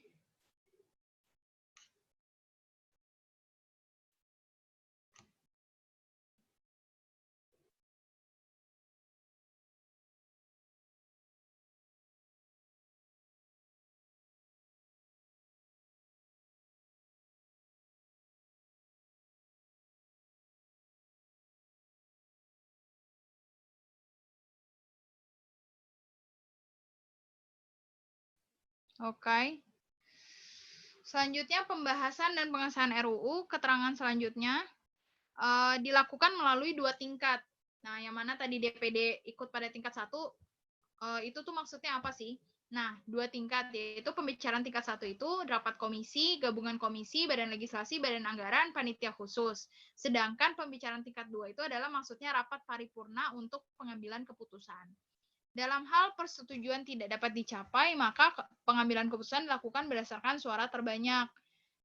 S1: Oke. Selanjutnya pembahasan dan pengesahan RUU, keterangan selanjutnya dilakukan melalui 2 tingkat. Nah, yang mana tadi DPD ikut pada tingkat 1, itu tuh maksudnya apa sih? Nah, 2 tingkat, yaitu pembicaraan tingkat 1 itu rapat komisi, gabungan komisi, badan legislasi, badan anggaran, panitia khusus. Sedangkan pembicaraan tingkat 2 itu adalah maksudnya rapat paripurna untuk pengambilan keputusan. Dalam hal persetujuan tidak dapat dicapai, maka pengambilan keputusan dilakukan berdasarkan suara terbanyak.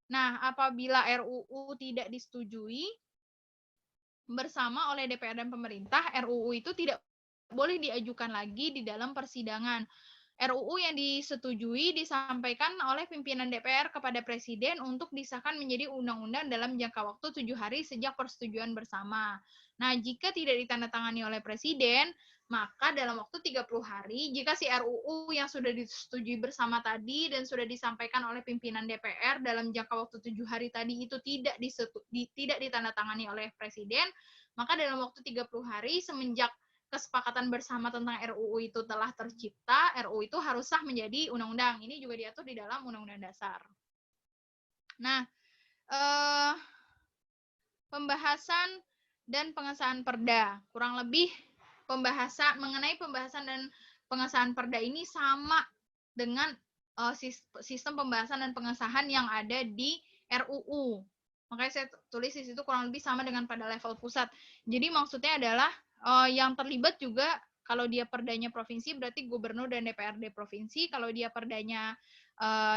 S1: Nah, apabila RUU tidak disetujui bersama oleh DPR dan pemerintah, RUU itu tidak boleh diajukan lagi di dalam persidangan. RUU yang disetujui disampaikan oleh pimpinan DPR kepada Presiden untuk disahkan menjadi undang-undang dalam jangka waktu 7 hari sejak persetujuan bersama. Nah, jika tidak ditandatangani oleh Presiden, maka dalam waktu 30 hari, jika si RUU yang sudah disetujui bersama tadi dan sudah disampaikan oleh pimpinan DPR dalam jangka waktu 7 hari tadi itu tidak ditandatangani oleh Presiden, maka dalam waktu 30 hari semenjak kesepakatan bersama tentang RUU itu telah tercipta, RUU itu harus sah menjadi undang-undang. Ini juga diatur di dalam Undang-Undang Dasar. Nah, pembahasan dan pengesahan perda. Kurang lebih mengenai pembahasan dan pengesahan perda ini sama dengan sistem pembahasan dan pengesahan yang ada di RUU. Makanya saya tulis di situ kurang lebih sama dengan pada level pusat. Jadi maksudnya adalah yang terlibat juga kalau dia perdanya provinsi berarti gubernur dan DPRD provinsi, kalau dia perdanya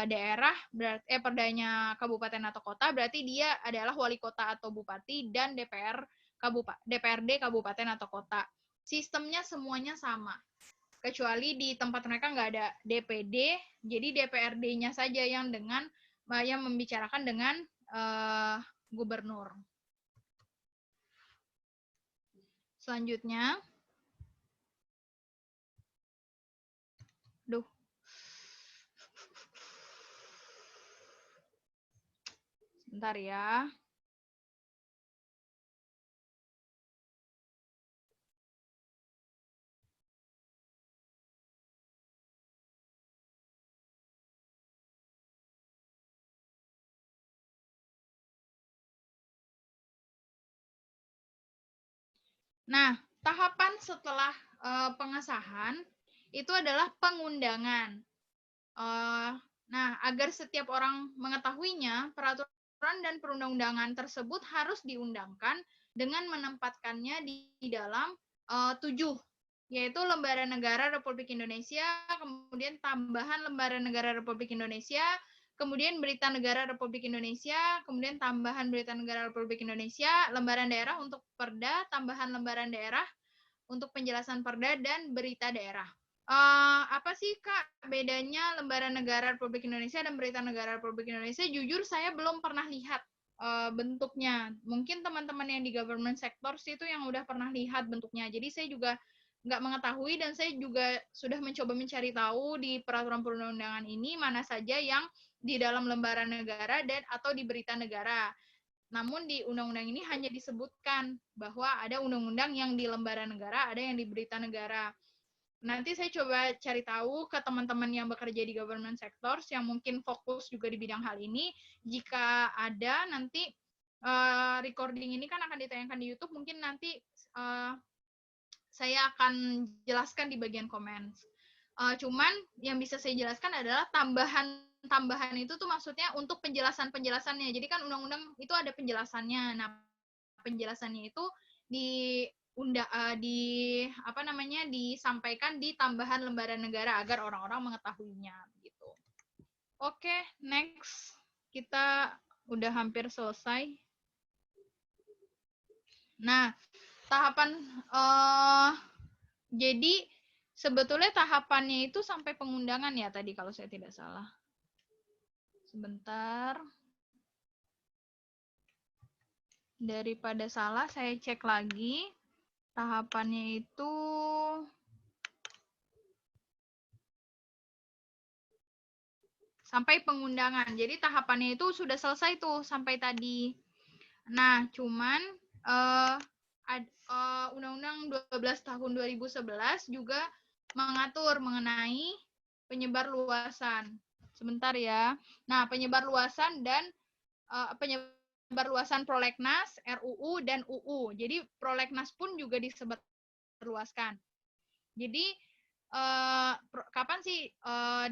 S1: daerah berarti perdanya kabupaten atau kota berarti dia adalah wali kota atau bupati dan DPRD kabupaten atau kota. Sistemnya semuanya sama. Kecuali di tempat mereka nggak ada DPD, jadi DPRD-nya saja yang membicarakan dengan gubernur. Selanjutnya, sebentar ya. Nah, tahapan setelah pengesahan itu adalah pengundangan. Nah, agar setiap orang mengetahuinya, peraturan dan perundang-undangan tersebut harus diundangkan dengan menempatkannya di dalam 7, yaitu Lembaran Negara Republik Indonesia, kemudian tambahan Lembaran Negara Republik Indonesia, kemudian Berita Negara Republik Indonesia, kemudian tambahan Berita Negara Republik Indonesia, lembaran daerah untuk perda, tambahan lembaran daerah untuk penjelasan perda, dan berita daerah. Apa sih Kak bedanya Lembaran Negara Republik Indonesia dan Berita Negara Republik Indonesia? Jujur saya belum pernah lihat bentuknya. Mungkin teman-teman yang di government sector itu yang udah pernah lihat bentuknya. Jadi saya juga nggak mengetahui dan saya juga sudah mencoba mencari tahu di peraturan perundang-undangan ini mana saja yang di dalam lembaran negara dan atau di berita negara. Namun di undang-undang ini hanya disebutkan bahwa ada undang-undang yang di lembaran negara, ada yang di berita negara. Nanti saya coba cari tahu ke teman-teman yang bekerja di government sectors yang mungkin fokus juga di bidang hal ini. Jika ada nanti recording ini kan akan ditayangkan di YouTube, mungkin nanti saya akan jelaskan di bagian komen. Cuman yang bisa saya jelaskan adalah tambahan itu tuh maksudnya untuk penjelasannya. Jadi kan undang-undang itu ada penjelasannya. Nah, penjelasannya itu disampaikan di tambahan lembaran negara agar orang-orang mengetahuinya gitu. Oke, next. Kita udah hampir selesai. Nah, tahapan jadi sebetulnya tahapannya itu sampai pengundangan ya tadi kalau saya tidak salah. Sebentar. Daripada salah saya cek lagi. Tahapannya itu sampai pengundangan. Jadi tahapannya itu sudah selesai tuh sampai tadi. Nah, cuman Undang-Undang 12 tahun 2011 juga mengatur mengenai penyebar luasan. Sebentar ya. Nah, penyebar luasan dan penyebar luasan prolegnas, RUU, dan UU. Jadi prolegnas pun juga disebarluaskan. Jadi kapan sih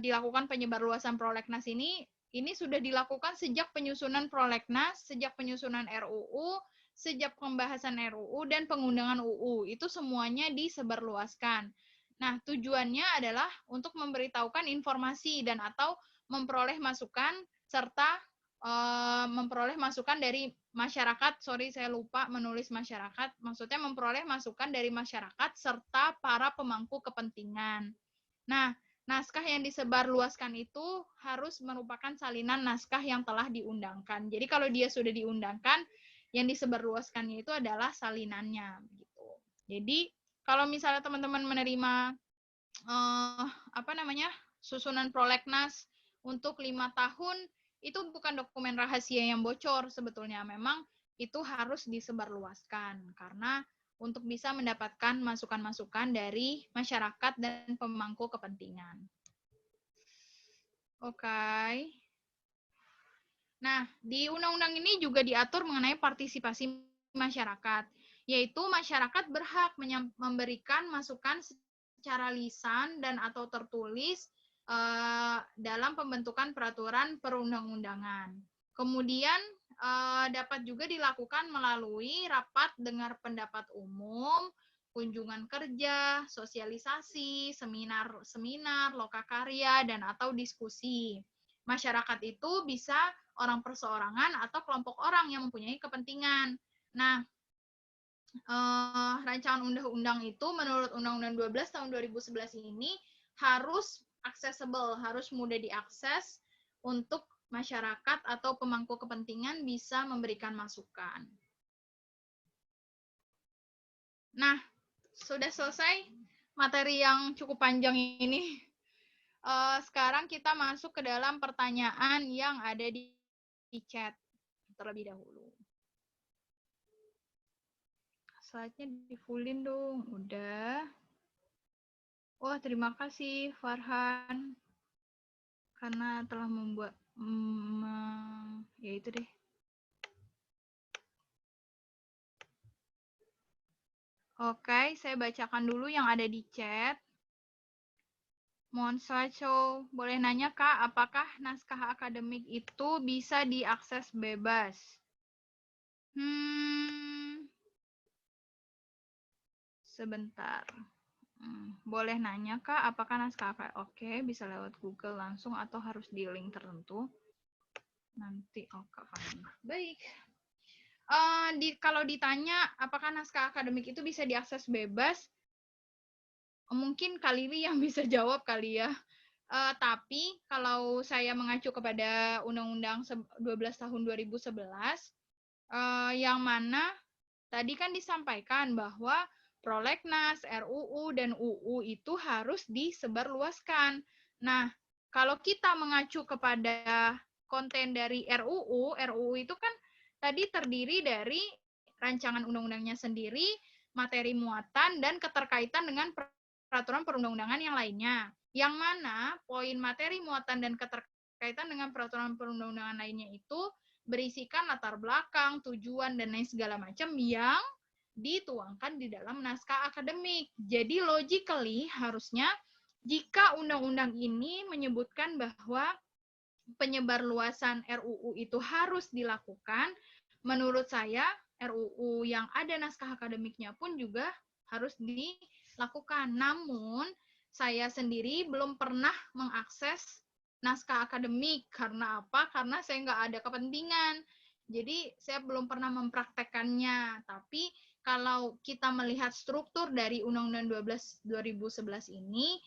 S1: dilakukan penyebar luasan prolegnas ini? Ini sudah dilakukan sejak penyusunan prolegnas, sejak penyusunan RUU, sejak pembahasan RUU dan pengundangan UU. Itu semuanya disebarluaskan. Nah, tujuannya adalah untuk memberitahukan informasi dan atau memperoleh masukan serta memperoleh masukan dari masyarakat. Sorry, saya lupa menulis masyarakat. Maksudnya memperoleh masukan dari masyarakat serta para pemangku kepentingan. Nah, naskah yang disebarluaskan itu harus merupakan salinan naskah yang telah diundangkan. Jadi kalau dia sudah diundangkan, yang disebarluaskannya itu adalah salinannya gitu. Jadi kalau misalnya teman-teman menerima susunan prolegnas untuk 5 tahun, itu bukan dokumen rahasia yang bocor sebetulnya. Memang itu harus disebarluaskan karena untuk bisa mendapatkan masukan-masukan dari masyarakat dan pemangku kepentingan. Oke. Nah, di undang-undang ini juga diatur mengenai partisipasi masyarakat, yaitu masyarakat berhak memberikan masukan secara lisan dan atau tertulis dalam pembentukan peraturan perundang-undangan. Kemudian dapat juga dilakukan melalui rapat dengar pendapat umum, kunjungan kerja, sosialisasi, seminar, lokakarya, dan atau diskusi. Masyarakat itu bisa orang perseorangan atau kelompok orang yang mempunyai kepentingan. Nah, rancangan undang-undang itu menurut Undang-Undang 12 tahun 2011 ini harus accessible, harus mudah diakses untuk masyarakat atau pemangku kepentingan bisa memberikan masukan. Nah, sudah selesai materi yang cukup panjang ini. Sekarang kita masuk ke dalam pertanyaan yang ada di chat terlebih dahulu. Slide-nya di-fullin dong. Udah. Wah, terima kasih Farhan. Karena telah membuat ya itu deh. Oke, saya bacakan dulu yang ada di chat. Mohon slideshow. Boleh nanya Kak, apakah naskah akademik itu bisa diakses bebas? Sebentar. Boleh nanya Kak, apakah naskah akademik? Oke, bisa lewat Google langsung atau harus di link tertentu? Nanti, Kak Fahmi. Baik. Kalau ditanya apakah naskah akademik itu bisa diakses bebas, mungkin Kak Lili yang bisa jawab kali ya. Tapi kalau saya mengacu kepada Undang-Undang 12 tahun 2011, yang mana tadi kan disampaikan bahwa prolegnas, RUU, dan UU itu harus disebarluaskan. Nah, kalau kita mengacu kepada konten dari RUU itu kan tadi terdiri dari rancangan undang-undangnya sendiri, materi muatan, dan keterkaitan dengan peraturan perundang-undangan yang lainnya. Yang mana poin materi muatan dan keterkaitan dengan peraturan perundang-undangan lainnya itu berisikan latar belakang, tujuan, dan lain segala macam yang dituangkan di dalam naskah akademik. Jadi logically harusnya jika undang-undang ini menyebutkan bahwa penyebarluasan RUU itu harus dilakukan, menurut saya RUU yang ada naskah akademiknya pun juga harus dilakukan. Namun saya sendiri belum pernah mengakses naskah akademik. Karena apa? Karena saya nggak ada kepentingan. Jadi saya belum pernah mempraktekkannya. Tapi kalau kita melihat struktur dari Undang-Undang 12 2011 ini,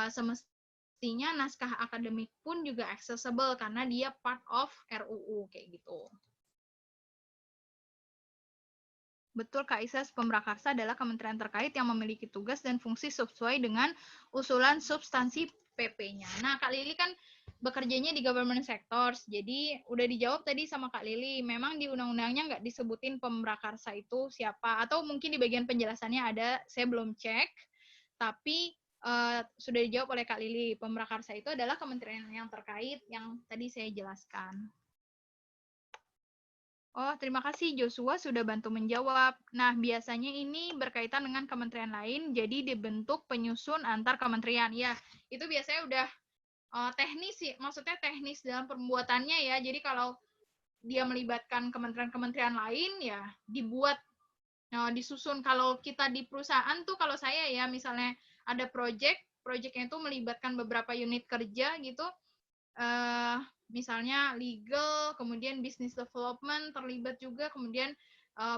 S1: semestinya naskah akademik pun juga accessible karena dia part of RUU kayak gitu. Betul Kak Isas, Pemrakarsa adalah kementerian terkait yang memiliki tugas dan fungsi sesuai dengan usulan substansi PP-nya. Nah, Kak Lili kan bekerjanya di government sectors, jadi udah dijawab tadi sama Kak Lili, memang di undang-undangnya nggak disebutin Pemrakarsa itu siapa, atau mungkin di bagian penjelasannya ada, saya belum cek, tapi sudah dijawab oleh Kak Lili, Pemrakarsa itu adalah kementerian yang terkait yang tadi saya jelaskan. Oh, terima kasih Joshua sudah bantu menjawab. Nah, biasanya ini berkaitan dengan kementerian lain, jadi dibentuk penyusun antar kementerian. Ya, itu biasanya udah teknis sih, maksudnya teknis dalam pembuatannya ya. Jadi kalau dia melibatkan kementerian-kementerian lain, ya dibuat, disusun. Kalau kita di perusahaan tuh, kalau saya ya, misalnya ada projectnya itu melibatkan beberapa unit kerja gitu, misalnya legal, kemudian business development terlibat juga, kemudian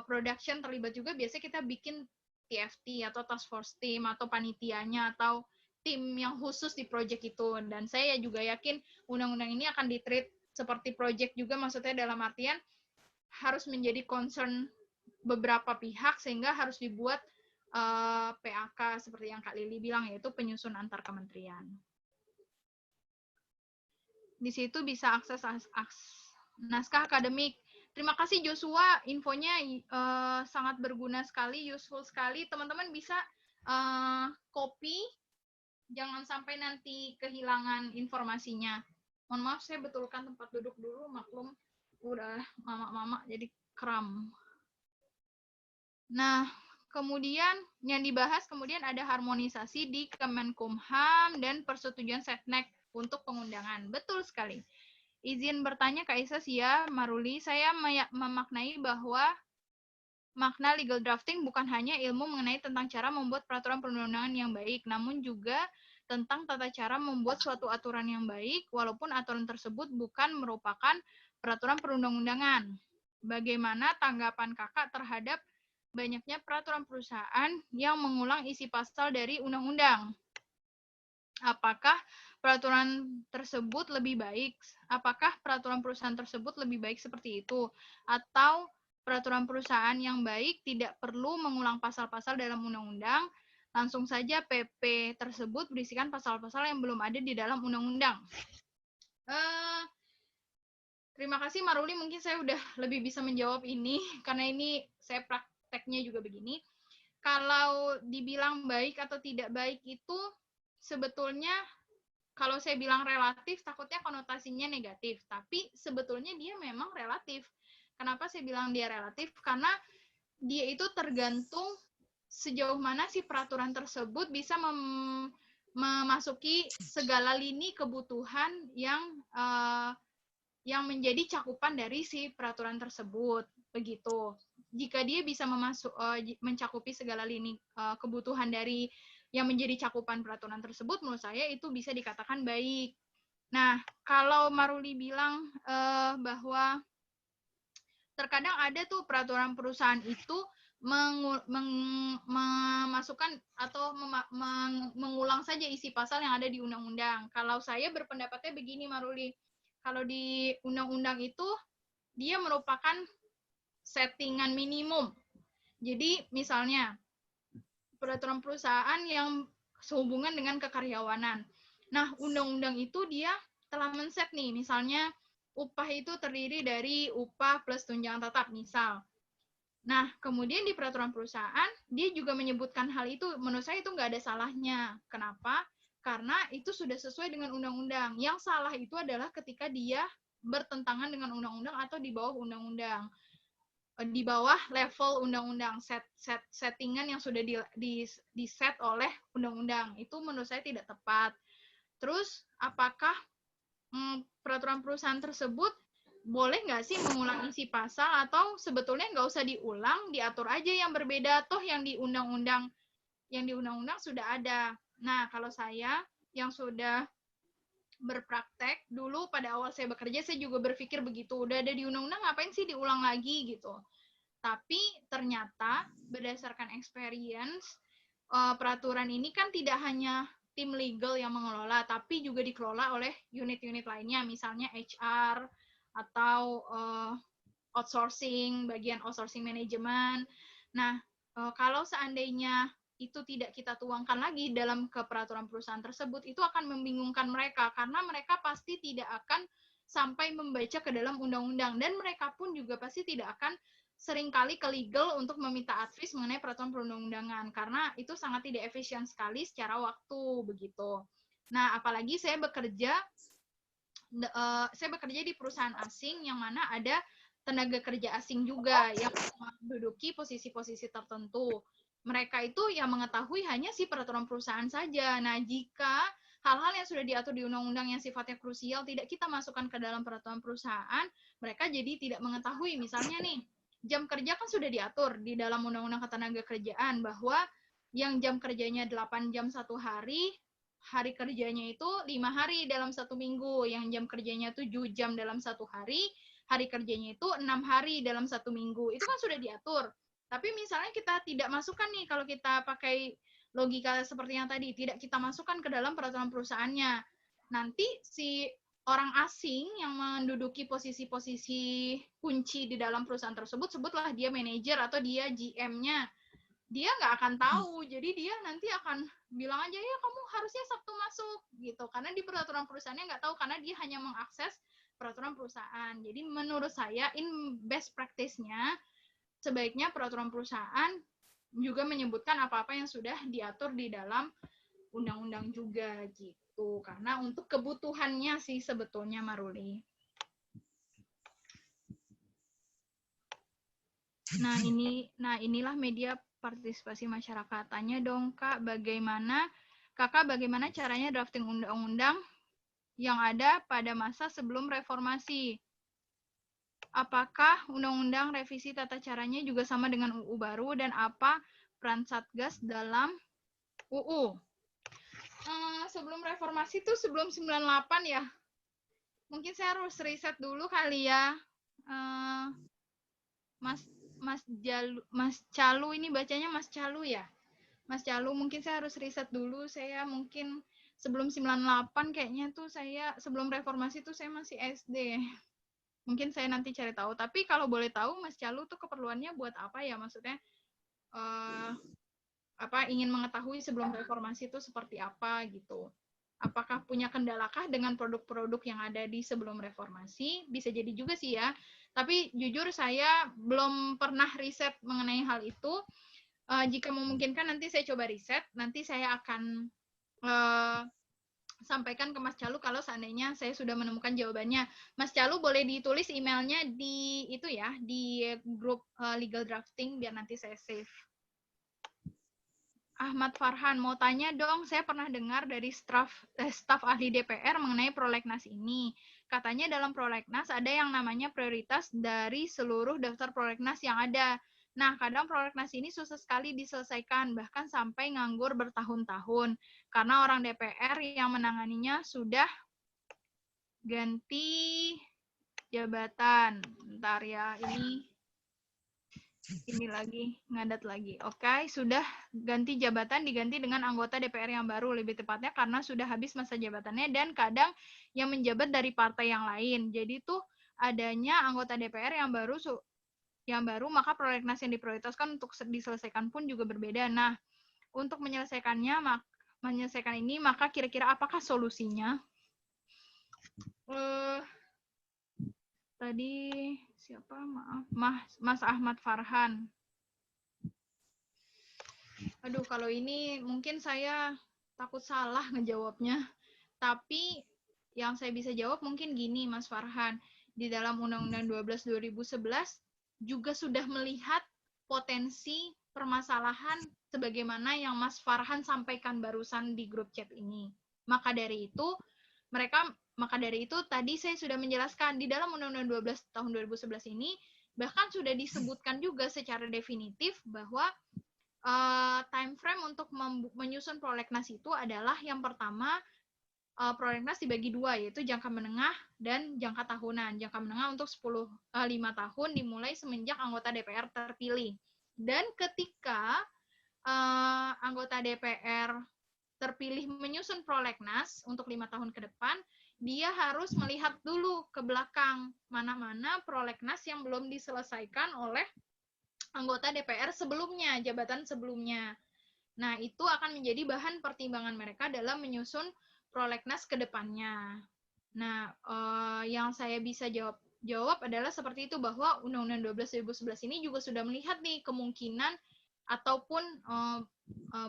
S1: production terlibat juga, biasanya kita bikin TFT atau task force team atau panitianya atau tim yang khusus di project itu. Dan saya juga yakin undang-undang ini akan di-treat seperti project juga, maksudnya dalam artian harus menjadi concern beberapa pihak sehingga harus dibuat PAK seperti yang Kak Lili bilang, yaitu penyusun antar kementerian. Di situ bisa akses naskah akademik. Terima kasih Joshua, infonya sangat berguna sekali, useful sekali. Teman-teman bisa copy, jangan sampai nanti kehilangan informasinya. Mohon maaf, saya betulkan tempat duduk dulu, maklum udah mama-mama jadi kram. Nah, kemudian yang dibahas kemudian ada harmonisasi di Kemenkumham dan persetujuan Setnek untuk pengundangan. Betul sekali. Izin bertanya Kak Isa, ya, Maruli, saya memaknai bahwa makna legal drafting bukan hanya ilmu mengenai tentang cara membuat peraturan perundang-undangan yang baik, namun juga tentang tata cara membuat suatu aturan yang baik, walaupun aturan tersebut bukan merupakan peraturan perundang-undangan. Bagaimana tanggapan Kakak terhadap banyaknya peraturan perusahaan yang mengulang isi pasal dari undang-undang? Apakah peraturan tersebut lebih baik? Apakah peraturan perusahaan tersebut lebih baik seperti itu? Atau peraturan perusahaan yang baik tidak perlu mengulang pasal-pasal dalam undang-undang, langsung saja PP tersebut berisikan pasal-pasal yang belum ada di dalam undang-undang? Terima kasih Maruli, mungkin saya udah lebih bisa menjawab ini, karena ini saya prakteknya juga begini. Kalau dibilang baik atau tidak baik itu sebetulnya, kalau saya bilang relatif, takutnya konotasinya negatif. Tapi sebetulnya dia memang relatif. Kenapa saya bilang dia relatif? Karena dia itu tergantung sejauh mana si peraturan tersebut bisa memasuki segala lini kebutuhan yang menjadi cakupan dari si peraturan tersebut. Begitu. Jika dia bisa mencakupi segala lini kebutuhan dari yang menjadi cakupan peraturan tersebut, menurut saya itu bisa dikatakan baik. Nah, kalau Maruli bilang bahwa terkadang ada tuh peraturan perusahaan itu memasukkan atau mengulang saja isi pasal yang ada di undang-undang. Kalau saya berpendapatnya begini, Maruli, kalau di undang-undang itu dia merupakan settingan minimum. Jadi misalnya peraturan perusahaan yang sehubungan dengan kekaryawanan. Nah, undang-undang itu dia telah men-set nih, misalnya upah itu terdiri dari upah plus tunjangan tetap, misal. Nah, kemudian di peraturan perusahaan, dia juga menyebutkan hal itu, menurut saya itu nggak ada salahnya. Kenapa? Karena itu sudah sesuai dengan undang-undang. Yang salah itu adalah ketika dia bertentangan dengan undang-undang atau di bawah undang-undang. Di bawah level undang-undang, settingan yang sudah di set oleh undang-undang. Itu menurut saya tidak tepat. Terus, apakah peraturan perusahaan tersebut boleh nggak sih mengulang isi pasal, atau sebetulnya nggak usah diulang, diatur aja yang berbeda, toh yang di undang-undang sudah ada. Nah, kalau saya yang sudah berpraktek dulu pada awal saya bekerja, saya juga berpikir begitu, udah ada di undang-undang, ngapain sih diulang lagi gitu. Tapi ternyata berdasarkan experience, peraturan ini kan tidak hanya tim legal yang mengelola, tapi juga dikelola oleh unit-unit lainnya, misalnya HR atau outsourcing, bagian outsourcing manajemen. Nah, kalau seandainya itu tidak kita tuangkan lagi dalam keperaturan perusahaan tersebut, itu akan membingungkan mereka, karena mereka pasti tidak akan sampai membaca ke dalam undang-undang, dan mereka pun juga pasti tidak akan seringkali ke legal untuk meminta advice mengenai peraturan perundang-undangan, karena itu sangat tidak efisien sekali secara waktu, begitu. Nah, apalagi saya bekerja di perusahaan asing yang mana ada tenaga kerja asing juga yang menduduki posisi-posisi tertentu. Mereka itu yang mengetahui hanya si peraturan perusahaan saja. Nah, jika hal-hal yang sudah diatur di undang-undang yang sifatnya krusial tidak kita masukkan ke dalam peraturan perusahaan, mereka jadi tidak mengetahui. Misalnya nih, jam kerja kan sudah diatur di dalam undang-undang ketenagakerjaan bahwa yang jam kerjanya 8 jam satu hari kerjanya itu 5 hari dalam satu minggu, yang jam kerjanya 7 jam dalam satu hari kerjanya itu 6 hari dalam satu minggu. Itu kan sudah diatur. Tapi misalnya kita tidak masukkan nih, kalau kita pakai logika seperti yang tadi, tidak kita masukkan ke dalam peraturan perusahaannya. Nanti si orang asing yang menduduki posisi-posisi kunci di dalam perusahaan tersebut, sebutlah dia manajer atau dia GM-nya, dia nggak akan tahu. Jadi dia nanti akan bilang aja, ya kamu harusnya Sabtu masuk gitu, karena di peraturan perusahaannya nggak tahu, karena dia hanya mengakses peraturan perusahaan. Jadi menurut saya in best practice-nya sebaiknya peraturan perusahaan juga menyebutkan apa-apa yang sudah diatur di dalam undang-undang juga gitu, karena untuk kebutuhannya sih sebetulnya, Maruli. Nah inilah media partisipasi masyarakat. Tanya dong Kak, bagaimana caranya drafting undang-undang yang ada pada masa sebelum reformasi? Apakah undang-undang revisi tata caranya juga sama dengan UU baru, dan apa peran Satgas dalam UU? Sebelum reformasi itu sebelum 98 ya. Mungkin saya harus riset dulu kali ya. Mas Calu ini bacanya Mas Calu ya. Mas Calu, mungkin saya harus riset dulu. Saya mungkin sebelum 98 kayaknya tuh saya, sebelum reformasi tuh saya masih SD. Mungkin saya nanti cari tahu. Tapi kalau boleh tahu, Mas Calu tuh keperluannya buat apa ya? Maksudnya ingin mengetahui sebelum reformasi itu seperti apa gitu. Apakah punya kendalakah dengan produk-produk yang ada di sebelum reformasi? Bisa jadi juga sih ya. Tapi jujur saya belum pernah riset mengenai hal itu. Jika memungkinkan nanti saya coba riset. Nanti saya akan sampaikan ke Mas Calu kalau seandainya saya sudah menemukan jawabannya. Mas Calu boleh ditulis emailnya di itu ya, di grup legal drafting biar nanti saya save. Ahmad Farhan, mau tanya dong, saya pernah dengar dari staf ahli DPR mengenai prolegnas ini. Katanya dalam prolegnas ada yang namanya prioritas dari seluruh daftar prolegnas yang ada. Nah, kadang prolegnas ini susah sekali diselesaikan, bahkan sampai nganggur bertahun-tahun. Karena orang DPR yang menanganinya sudah ganti jabatan. Bentar ya, ini lagi, ngadat lagi. Oke, sudah ganti jabatan, diganti dengan anggota DPR yang baru, lebih tepatnya karena sudah habis masa jabatannya, dan kadang yang menjabat dari partai yang lain. Jadi tuh adanya anggota DPR yang baru, maka prolegnas yang diprioritaskan untuk diselesaikan pun juga berbeda. Nah, untuk menyelesaikan ini, maka kira-kira apakah solusinya? Tadi siapa? Maaf, Mas Ahmad Farhan. Aduh, kalau ini mungkin saya takut salah ngejawabnya. Tapi yang saya bisa jawab mungkin gini, Mas Farhan. Di dalam Undang-Undang 12 2011 juga sudah melihat potensi permasalahan sebagaimana yang Mas Farhan sampaikan barusan di grup chat ini. Maka dari itu tadi saya sudah menjelaskan di dalam Undang-Undang 12 tahun 2011 ini bahkan sudah disebutkan juga secara definitif bahwa time frame untuk menyusun prolegnas itu adalah yang pertama, prolegnas dibagi dua, yaitu jangka menengah dan jangka tahunan. Jangka menengah untuk 5 tahun dimulai semenjak anggota DPR terpilih. Dan ketika anggota DPR terpilih menyusun prolegnas untuk 5 tahun ke depan, dia harus melihat dulu ke belakang mana-mana prolegnas yang belum diselesaikan oleh anggota DPR sebelumnya, jabatan sebelumnya. Nah, itu akan menjadi bahan pertimbangan mereka dalam menyusun prolegnas ke depannya. Nah, yang saya bisa jawab adalah seperti itu, bahwa Undang-Undang 12 2011 ini juga sudah melihat nih kemungkinan ataupun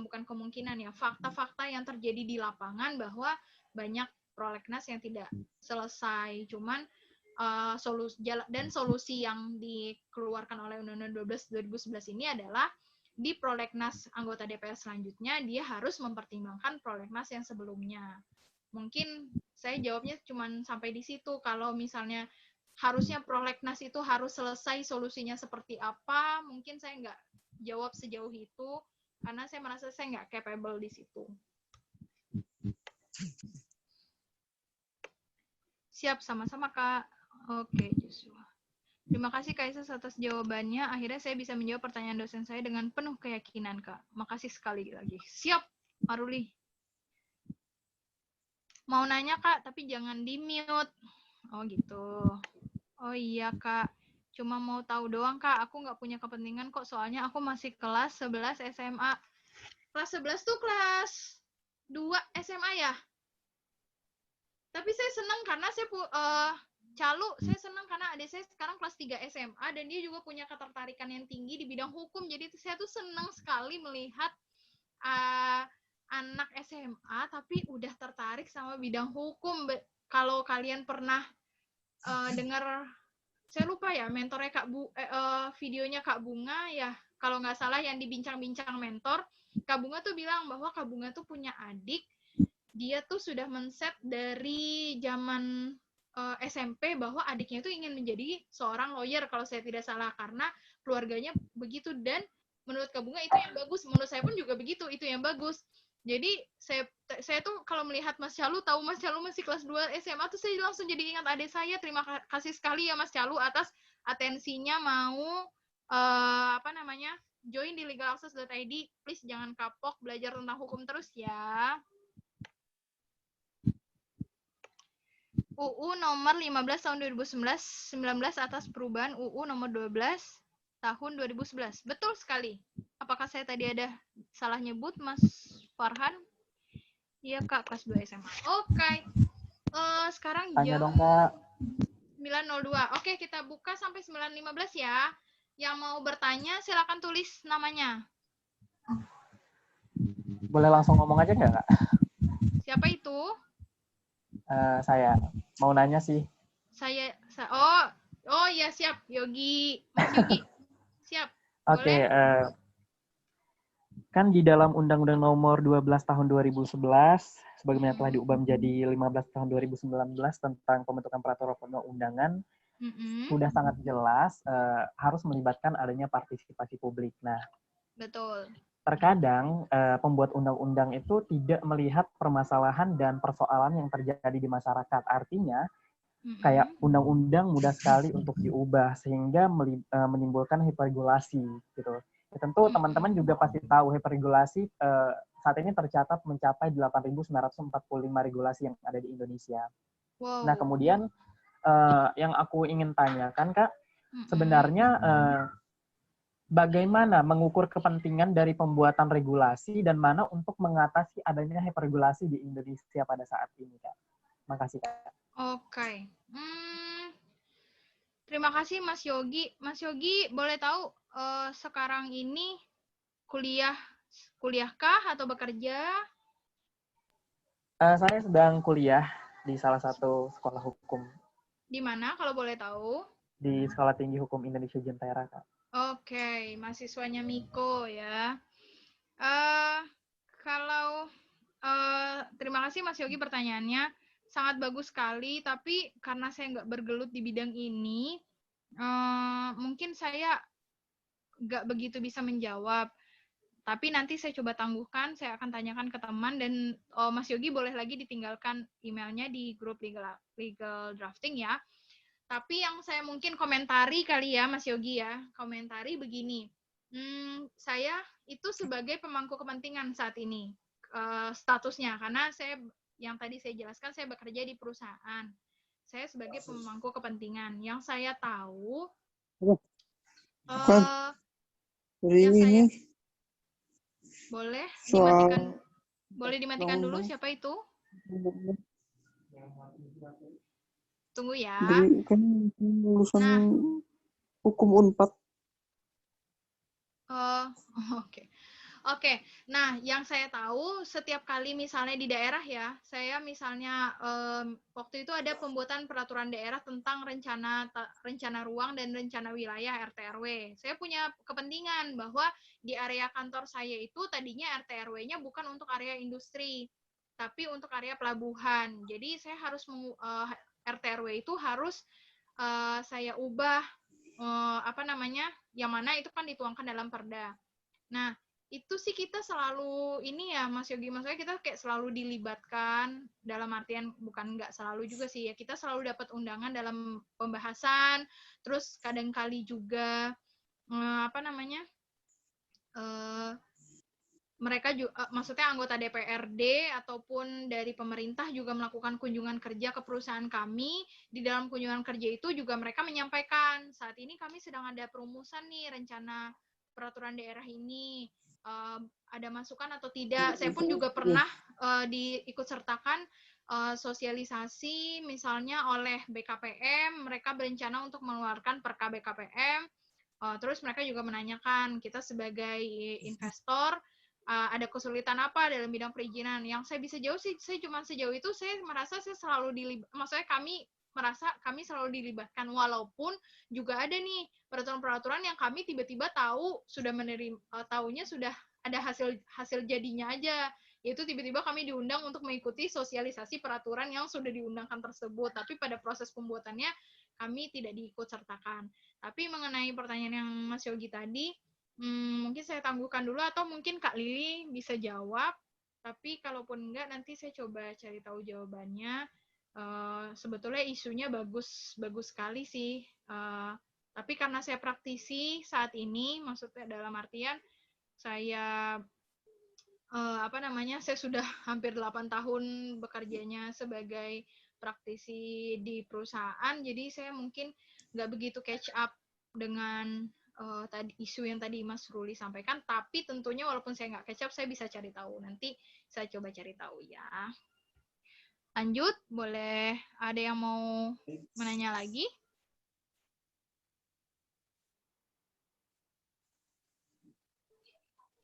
S1: bukan kemungkinan ya, fakta-fakta yang terjadi di lapangan bahwa banyak prolegnas yang tidak selesai. Cuman solusi yang dikeluarkan oleh Undang-Undang 12 2011 ini adalah di prolegnas anggota DPR selanjutnya dia harus mempertimbangkan prolegnas yang sebelumnya. Mungkin saya jawabnya cuma sampai di situ. Kalau misalnya harusnya prolegnas itu harus selesai, solusinya seperti apa, mungkin saya nggak jawab sejauh itu karena saya merasa saya nggak capable di situ. Siap, sama-sama Kak. Oke, Joshua. Terima kasih Kak Isis atas jawabannya. Akhirnya saya bisa menjawab pertanyaan dosen saya dengan penuh keyakinan, Kak. Makasih sekali lagi. Siap, Maruli. Mau nanya, Kak, tapi jangan di-mute. Oh, gitu. Oh iya, Kak. Cuma mau tahu doang, Kak. Aku nggak punya kepentingan kok, soalnya aku masih kelas 11 SMA. Kelas 11 tuh kelas 2 SMA ya? Tapi saya senang karena saya saya senang karena adik saya sekarang kelas 3 SMA dan dia juga punya ketertarikan yang tinggi di bidang hukum. Jadi saya tuh senang sekali melihat anak SMA tapi udah tertarik sama bidang hukum. Kalau kalian pernah dengar, saya lupa ya, mentornya videonya Kak Bunga ya, kalau nggak salah yang dibincang-bincang mentor, Kak Bunga tuh bilang bahwa Kak Bunga tuh punya adik, dia tuh sudah men-set dari zaman SMP bahwa adiknya itu ingin menjadi seorang lawyer kalau saya tidak salah, karena keluarganya begitu. Dan menurut Kak Bunga itu yang bagus, menurut saya pun juga begitu, itu yang bagus. Jadi saya tuh kalau melihat Mas Calu, tahu Mas Calu masih kelas 2 SMA tuh saya langsung jadi ingat adik saya. Terima kasih sekali ya Mas Calu atas atensinya mau join di legalaccess.id. Please jangan kapok, belajar tentang hukum terus ya. UU nomor 15 tahun 2019 atas perubahan UU nomor 12 tahun 2011. Betul sekali. Apakah saya tadi ada salah nyebut, Mas Farhan? Iya, Kak, kelas 2 SMA. Oke. Sekarang
S7: Tanya
S1: jam
S7: dong, Kak.
S1: 9.02. Oke, kita buka sampai 9.15 ya. Yang mau bertanya, silakan tulis namanya.
S7: Boleh langsung ngomong aja nggak, Kak?
S1: Siapa itu?
S7: Saya mau nanya sih.
S1: Oh ya, siap, Yogi. Mas Yogi. Siap.
S7: Oke, kan di dalam Undang-Undang Nomor 12 Tahun 2011, sebagaimana telah diubah menjadi 15 Tahun 2019 tentang pembentukan peraturan perundang-undangan, sudah sangat jelas harus melibatkan adanya partisipasi publik. Nah,
S1: betul.
S7: Terkadang pembuat undang-undang itu tidak melihat permasalahan dan persoalan yang terjadi di masyarakat. Artinya, kayak undang-undang mudah sekali untuk diubah sehingga menimbulkan hiperregulasi gitu. Ya, tentu teman-teman juga pasti tahu hiperregulasi saat ini tercatat mencapai 8.945 regulasi yang ada di Indonesia.
S1: Wow.
S7: Nah, kemudian yang aku ingin tanyakan, Kak, sebenarnya bagaimana mengukur kepentingan dari pembuatan regulasi dan mana untuk mengatasi adanya hiperregulasi di Indonesia pada saat ini, Kak? Makasih, Kak.
S1: Oke. Terima kasih Mas Yogi. Mas Yogi, boleh tahu sekarang ini kuliahkah atau bekerja?
S7: Saya sedang kuliah di salah satu sekolah hukum.
S1: Di mana kalau boleh tahu?
S7: Di Sekolah Tinggi Hukum Indonesia Jentera, Kak.
S1: Oke, mahasiswanya Miko ya. Terima kasih Mas Yogi pertanyaannya. Sangat bagus sekali, tapi karena saya nggak bergelut di bidang ini, mungkin saya nggak begitu bisa menjawab. Tapi nanti saya coba tangguhkan, saya akan tanyakan ke teman, dan Mas Yogi boleh lagi ditinggalkan emailnya di grup legal drafting ya. Tapi yang saya mungkin komentari kali ya Mas Yogi ya, komentari begini. Saya itu sebagai pemangku kepentingan saat ini statusnya, karena yang tadi saya jelaskan, saya bekerja di perusahaan. Saya sebagai pemangku kepentingan. Yang saya tahu, boleh dimatikan dulu. Siapa itu? Tunggu ya.
S8: Kan lulusan hukum Unpad.
S1: Oke. Nah, yang saya tahu setiap kali misalnya di daerah ya, saya misalnya waktu itu ada pembuatan peraturan daerah tentang rencana ruang dan rencana wilayah RT/RW. Saya punya kepentingan bahwa di area kantor saya itu tadinya RT/RW-nya bukan untuk area industri, tapi untuk area pelabuhan. Jadi saya harus RT/RW itu harus saya ubah yang mana itu kan dituangkan dalam Perda. Nah, itu sih kita selalu ini ya Mas Yogi, maksudnya kita kayak selalu dilibatkan, dalam artian bukan nggak selalu juga sih ya, kita selalu dapat undangan dalam pembahasan, terus kadang kali juga apa namanya, mereka juga, maksudnya anggota DPRD ataupun dari pemerintah juga melakukan kunjungan kerja ke perusahaan kami. Di dalam kunjungan kerja itu juga mereka menyampaikan, saat ini kami sedang ada perumusan nih rencana peraturan daerah ini, ada masukan atau tidak. Saya pun juga pernah diikut sertakan sosialisasi misalnya oleh BKPM, mereka berencana untuk mengeluarkan Perka BKPM. Terus mereka juga menanyakan, kita sebagai investor ada kesulitan apa dalam bidang perizinan. Yang saya bisa jauh sih, saya cuma sejauh itu saya merasa saya selalu maksudnya kami merasa kami selalu dilibatkan, walaupun juga ada nih peraturan-peraturan yang kami tiba-tiba tahu sudah menerima, tahunya sudah ada hasil jadinya aja, yaitu tiba-tiba kami diundang untuk mengikuti sosialisasi peraturan yang sudah diundangkan tersebut, tapi pada proses pembuatannya kami tidak diikut sertakan. Tapi mengenai pertanyaan yang Mas Yogi tadi, mungkin saya tangguhkan dulu atau mungkin Kak Lili bisa jawab. Tapi kalaupun enggak, nanti saya coba cari tahu jawabannya. Sebetulnya isunya bagus sekali sih. Tapi karena saya praktisi saat ini, maksudnya dalam artian saya saya sudah hampir 8 tahun bekerjanya sebagai praktisi di perusahaan, jadi saya mungkin nggak begitu catch up dengan tadi isu yang tadi Mas Ruli sampaikan, tapi tentunya walaupun saya nggak catch up, saya bisa cari tahu. Nanti saya coba cari tahu ya. Lanjut, boleh ada yang mau menanya lagi?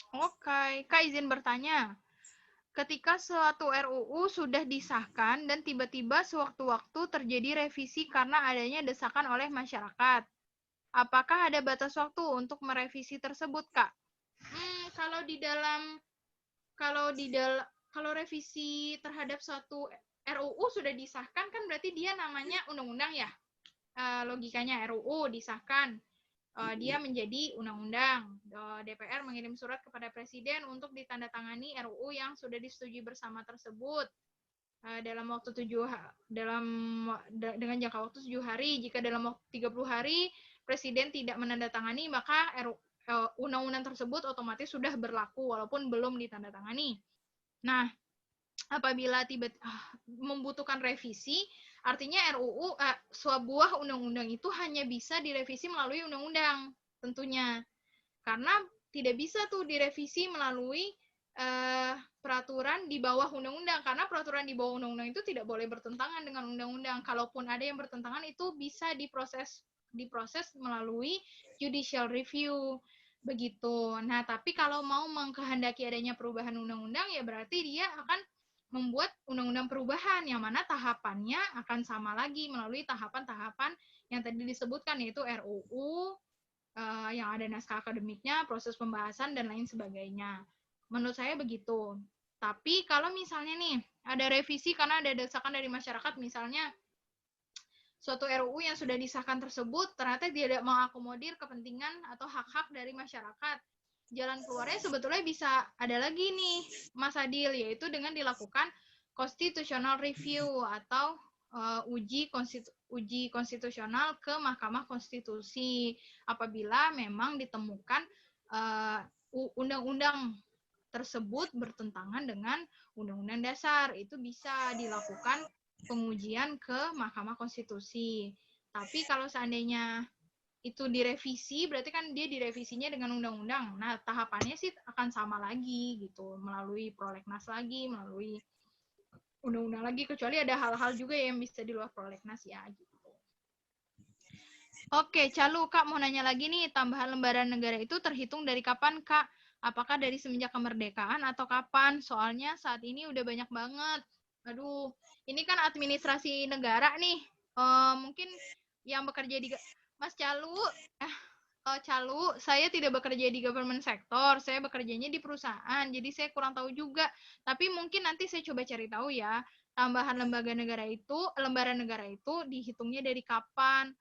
S1: Oke, Kak izin bertanya. Ketika suatu RUU sudah disahkan dan tiba-tiba sewaktu-waktu terjadi revisi karena adanya desakan oleh masyarakat, apakah ada batas waktu untuk merevisi tersebut, Kak? Kalau revisi terhadap suatu RUU sudah disahkan, kan berarti dia namanya undang-undang ya. Logikanya RUU disahkan, dia menjadi undang-undang. DPR mengirim surat kepada Presiden untuk ditandatangani RUU yang sudah disetujui bersama tersebut dalam waktu dengan jangka waktu 7 hari. Jika dalam waktu 30 hari Presiden tidak menandatangani, maka undang-undang tersebut otomatis sudah berlaku walaupun belum ditandatangani. Nah, apabila membutuhkan revisi, artinya sebuah undang-undang itu hanya bisa direvisi melalui undang-undang tentunya. Karena tidak bisa tuh direvisi melalui peraturan di bawah undang-undang, karena peraturan di bawah undang-undang itu tidak boleh bertentangan dengan undang-undang. Kalaupun ada yang bertentangan, itu bisa diproses melalui judicial review. Begitu. Nah, tapi kalau mau mengkehendaki adanya perubahan undang-undang, ya berarti dia akan membuat undang-undang perubahan yang mana tahapannya akan sama lagi melalui tahapan-tahapan yang tadi disebutkan, yaitu RUU, yang ada naskah akademiknya, proses pembahasan, dan lain sebagainya. Menurut saya begitu. Tapi kalau misalnya nih, ada revisi karena ada desakan dari masyarakat, misalnya suatu RUU yang sudah disahkan tersebut ternyata tidak mengakomodir kepentingan atau hak-hak dari masyarakat, jalan keluarnya sebetulnya bisa ada lagi nih, Mas Adil, yaitu dengan dilakukan constitutional review atau uji konstitusional ke Mahkamah Konstitusi apabila memang ditemukan undang-undang tersebut bertentangan dengan Undang-Undang Dasar. Itu bisa dilakukan pengujian ke Mahkamah Konstitusi. Tapi kalau seandainya itu direvisi, berarti kan dia direvisinya dengan undang-undang. Nah, tahapannya sih akan sama lagi gitu, melalui prolegnas lagi, melalui undang-undang lagi, kecuali ada hal-hal juga yang bisa di luar prolegnas ya gitu. Oke, Calu, Kak mau nanya lagi nih, tambahan lembaran negara itu terhitung dari kapan, Kak? Apakah dari semenjak kemerdekaan atau kapan? Soalnya saat ini udah banyak banget. Aduh, ini kan administrasi negara nih. Mungkin yang bekerja di Mas Calu, saya tidak bekerja di government sector, saya bekerjanya di perusahaan, jadi saya kurang tahu juga. Tapi mungkin nanti saya coba cari tahu ya, tambahan lembaran negara itu dihitungnya dari kapan,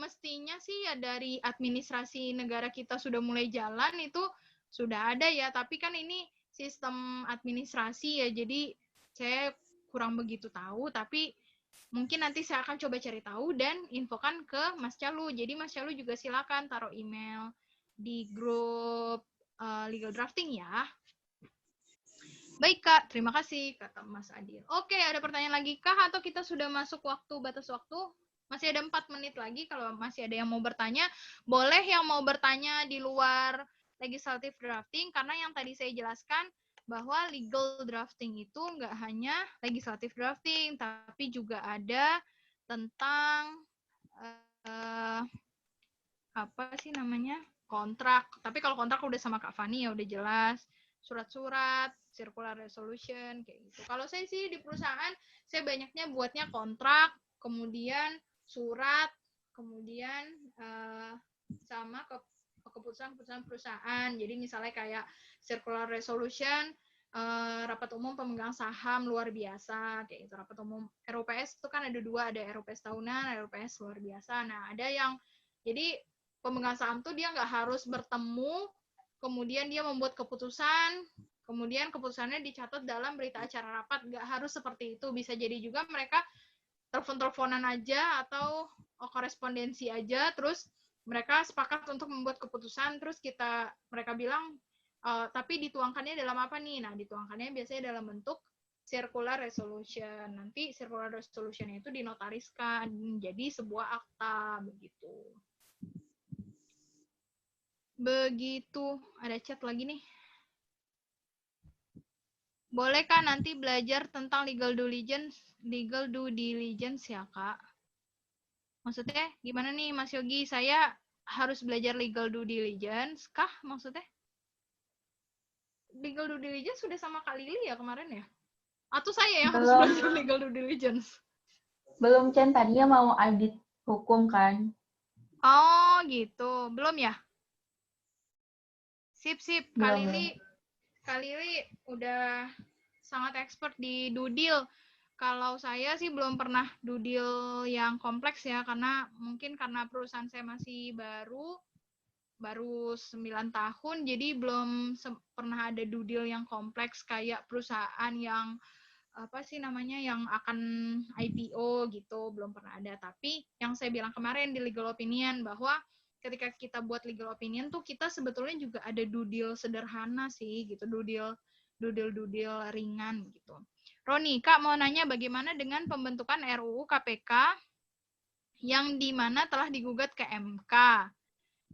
S1: Mestinya sih ya dari administrasi negara kita sudah mulai jalan itu sudah ada ya, tapi kan ini sistem administrasi ya, jadi saya kurang begitu tahu, tapi mungkin nanti saya akan coba cari tahu dan infokan ke Mas Calu. Jadi Mas Calu juga silakan taruh email di grup legal drafting ya. Baik Kak, terima kasih kata Mas Adil. Oke, ada pertanyaan lagi kah atau kita sudah masuk waktu, batas waktu? Masih ada 4 menit lagi, kalau masih ada yang mau bertanya, boleh yang mau bertanya di luar legislative drafting, karena yang tadi saya jelaskan bahwa legal drafting itu nggak hanya legislative drafting, tapi juga ada tentang apa sih namanya, kontrak. Tapi kalau kontrak udah sama Kak Fani ya udah jelas, surat-surat, circular resolution, kayak gitu. Kalau saya sih di perusahaan, saya banyaknya buatnya kontrak, kemudian surat, kemudian sama keputusan-keputusan perusahaan. Jadi misalnya kayak circular resolution, rapat umum pemegang saham luar biasa, kayak gitu. Rapat umum RUPS itu kan ada 2, ada RUPS tahunan, ada RUPS luar biasa. Nah, ada yang, jadi pemegang saham tuh dia nggak harus bertemu, kemudian dia membuat keputusan, kemudian keputusannya dicatat dalam berita acara rapat, nggak harus seperti itu. Bisa jadi juga mereka telepon-teleponan aja atau korespondensi aja, terus mereka sepakat untuk membuat keputusan, terus mereka bilang, tapi dituangkannya dalam apa nih? Nah, dituangkannya biasanya dalam bentuk circular resolution. Nanti circular resolution itu dinotariskan menjadi sebuah akta, begitu. Begitu. Ada chat lagi nih. Bolehkah nanti belajar tentang legal due diligence ya, Kak? Maksudnya gimana nih, Mas Yogi? Saya harus belajar legal due diligence kah maksudnya? Legal due diligence sudah sama Kak Lili ya kemarin ya? Atau saya yang harus belajar legal due diligence?
S6: Belum, Chen. Tadinya mau audit hukum kan.
S1: Oh, gitu. Belum ya? Sip. Kak Lili udah sangat expert di due deal. Kalau saya sih belum pernah due deal yang kompleks ya, karena mungkin karena perusahaan saya masih baru 9 tahun, jadi belum pernah ada due deal yang kompleks kayak perusahaan yang apa sih namanya, yang akan IPO gitu, belum pernah ada. Tapi yang saya bilang kemarin di legal opinion, bahwa ketika kita buat legal opinion tuh kita sebetulnya juga ada due deal sederhana sih gitu, due deal ringan gitu. Roni, Kak mau nanya bagaimana dengan pembentukan RUU KPK yang dimana telah digugat ke MK,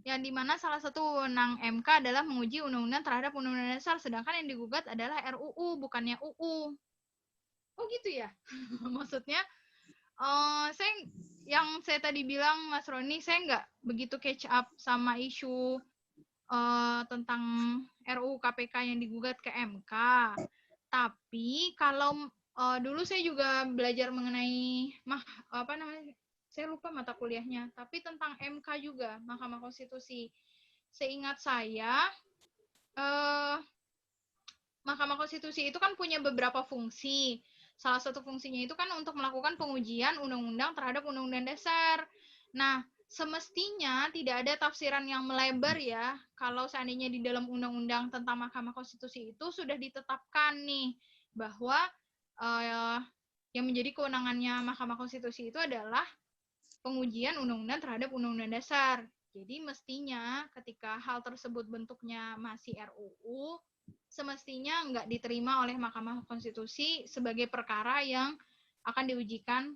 S1: yang dimana salah satu wewenang MK adalah menguji undang-undang terhadap undang-undang dasar, sedangkan yang digugat adalah RUU bukannya UU. Oh gitu ya? Maksudnya yang saya tadi bilang, Mas Roni, saya nggak begitu catch up sama isu tentang RUU KPK yang digugat ke MK. Tapi kalau dulu saya juga belajar mengenai saya lupa mata kuliahnya, tapi tentang MK juga, Mahkamah Konstitusi. Seingat saya, Mahkamah Konstitusi itu kan punya beberapa fungsi. Salah satu fungsinya itu kan untuk melakukan pengujian undang-undang terhadap undang-undang dasar. Nah, semestinya tidak ada tafsiran yang melebar ya, kalau seandainya di dalam undang-undang tentang Mahkamah Konstitusi itu sudah ditetapkan nih, bahwa yang menjadi kewenangannya Mahkamah Konstitusi itu adalah pengujian undang-undang terhadap undang-undang dasar. Jadi mestinya ketika hal tersebut bentuknya masih RUU, semestinya nggak diterima oleh Mahkamah Konstitusi sebagai perkara yang akan diujikan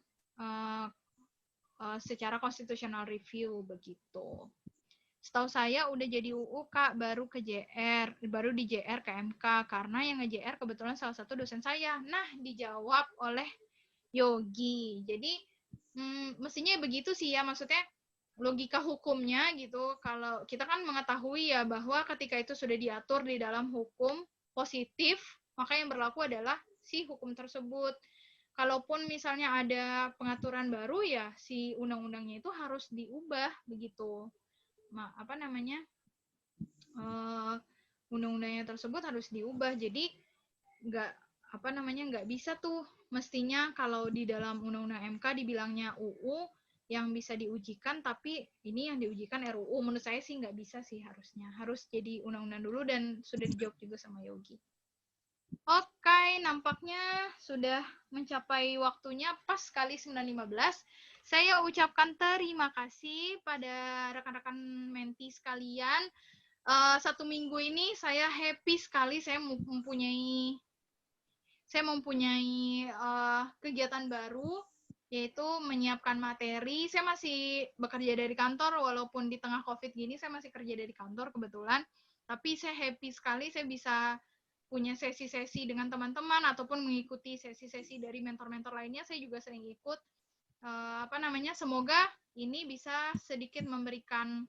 S1: secara constitutional review, begitu. Setahu saya udah jadi UU, Kak, baru di JR ke MK, karena yang nge-JR kebetulan salah satu dosen saya. Nah, dijawab oleh Yogi. Jadi mestinya begitu sih ya, maksudnya logika hukumnya gitu. Kalau kita kan mengetahui ya bahwa ketika itu sudah diatur di dalam hukum positif, maka yang berlaku adalah si hukum tersebut. Kalaupun misalnya ada pengaturan baru ya si undang-undangnya itu harus diubah begitu. Undang-undangnya tersebut harus diubah. Jadi nggak bisa tuh mestinya kalau di dalam undang-undang MK dibilangnya UU, yang bisa diujikan, tapi ini yang diujikan RUU. Menurut saya sih nggak bisa sih harusnya. Harus jadi undang-undang dulu dan sudah dijawab juga sama Yogi. Oke, nampaknya sudah mencapai waktunya pas sekali 9.15. Saya ucapkan terima kasih pada rekan-rekan menti sekalian. 1 minggu ini saya happy sekali, saya mempunyai kegiatan baru, yaitu menyiapkan materi. Saya masih bekerja dari kantor, walaupun di tengah COVID gini, saya masih kerja dari kantor kebetulan. Tapi saya happy sekali, saya bisa punya sesi-sesi dengan teman-teman, ataupun mengikuti sesi-sesi dari mentor-mentor lainnya. Saya juga sering ikut. Semoga ini bisa sedikit memberikan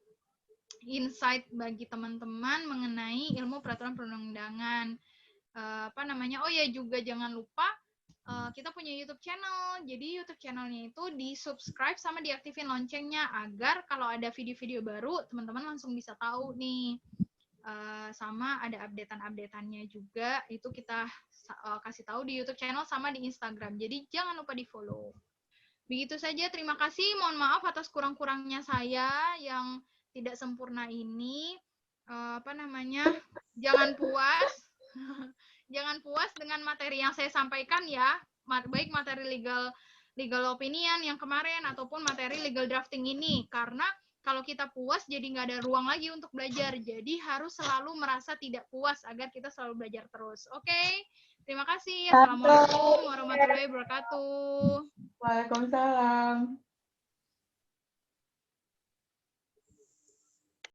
S1: insight bagi teman-teman mengenai ilmu peraturan perundang-undangan. Oh ya, juga jangan lupa kita punya YouTube channel. Jadi YouTube channelnya itu di-subscribe sama diaktifin loncengnya agar kalau ada video-video baru teman-teman langsung bisa tahu nih. Sama ada updatean-updateannya juga, itu kita kasih tahu di YouTube channel sama di Instagram. Jadi jangan lupa di-follow. Begitu saja, terima kasih. Mohon maaf atas kurang-kurangnya saya yang tidak sempurna ini. Jangan puas. Jangan puas dengan materi yang saya sampaikan ya, baik materi legal opinion yang kemarin ataupun materi legal drafting ini, karena kalau kita puas jadi nggak ada ruang lagi untuk belajar, jadi harus selalu merasa tidak puas agar kita selalu belajar terus. Oke, terima kasih. Assalamualaikum warahmatullahi wabarakatuh.
S6: Waalaikumsalam.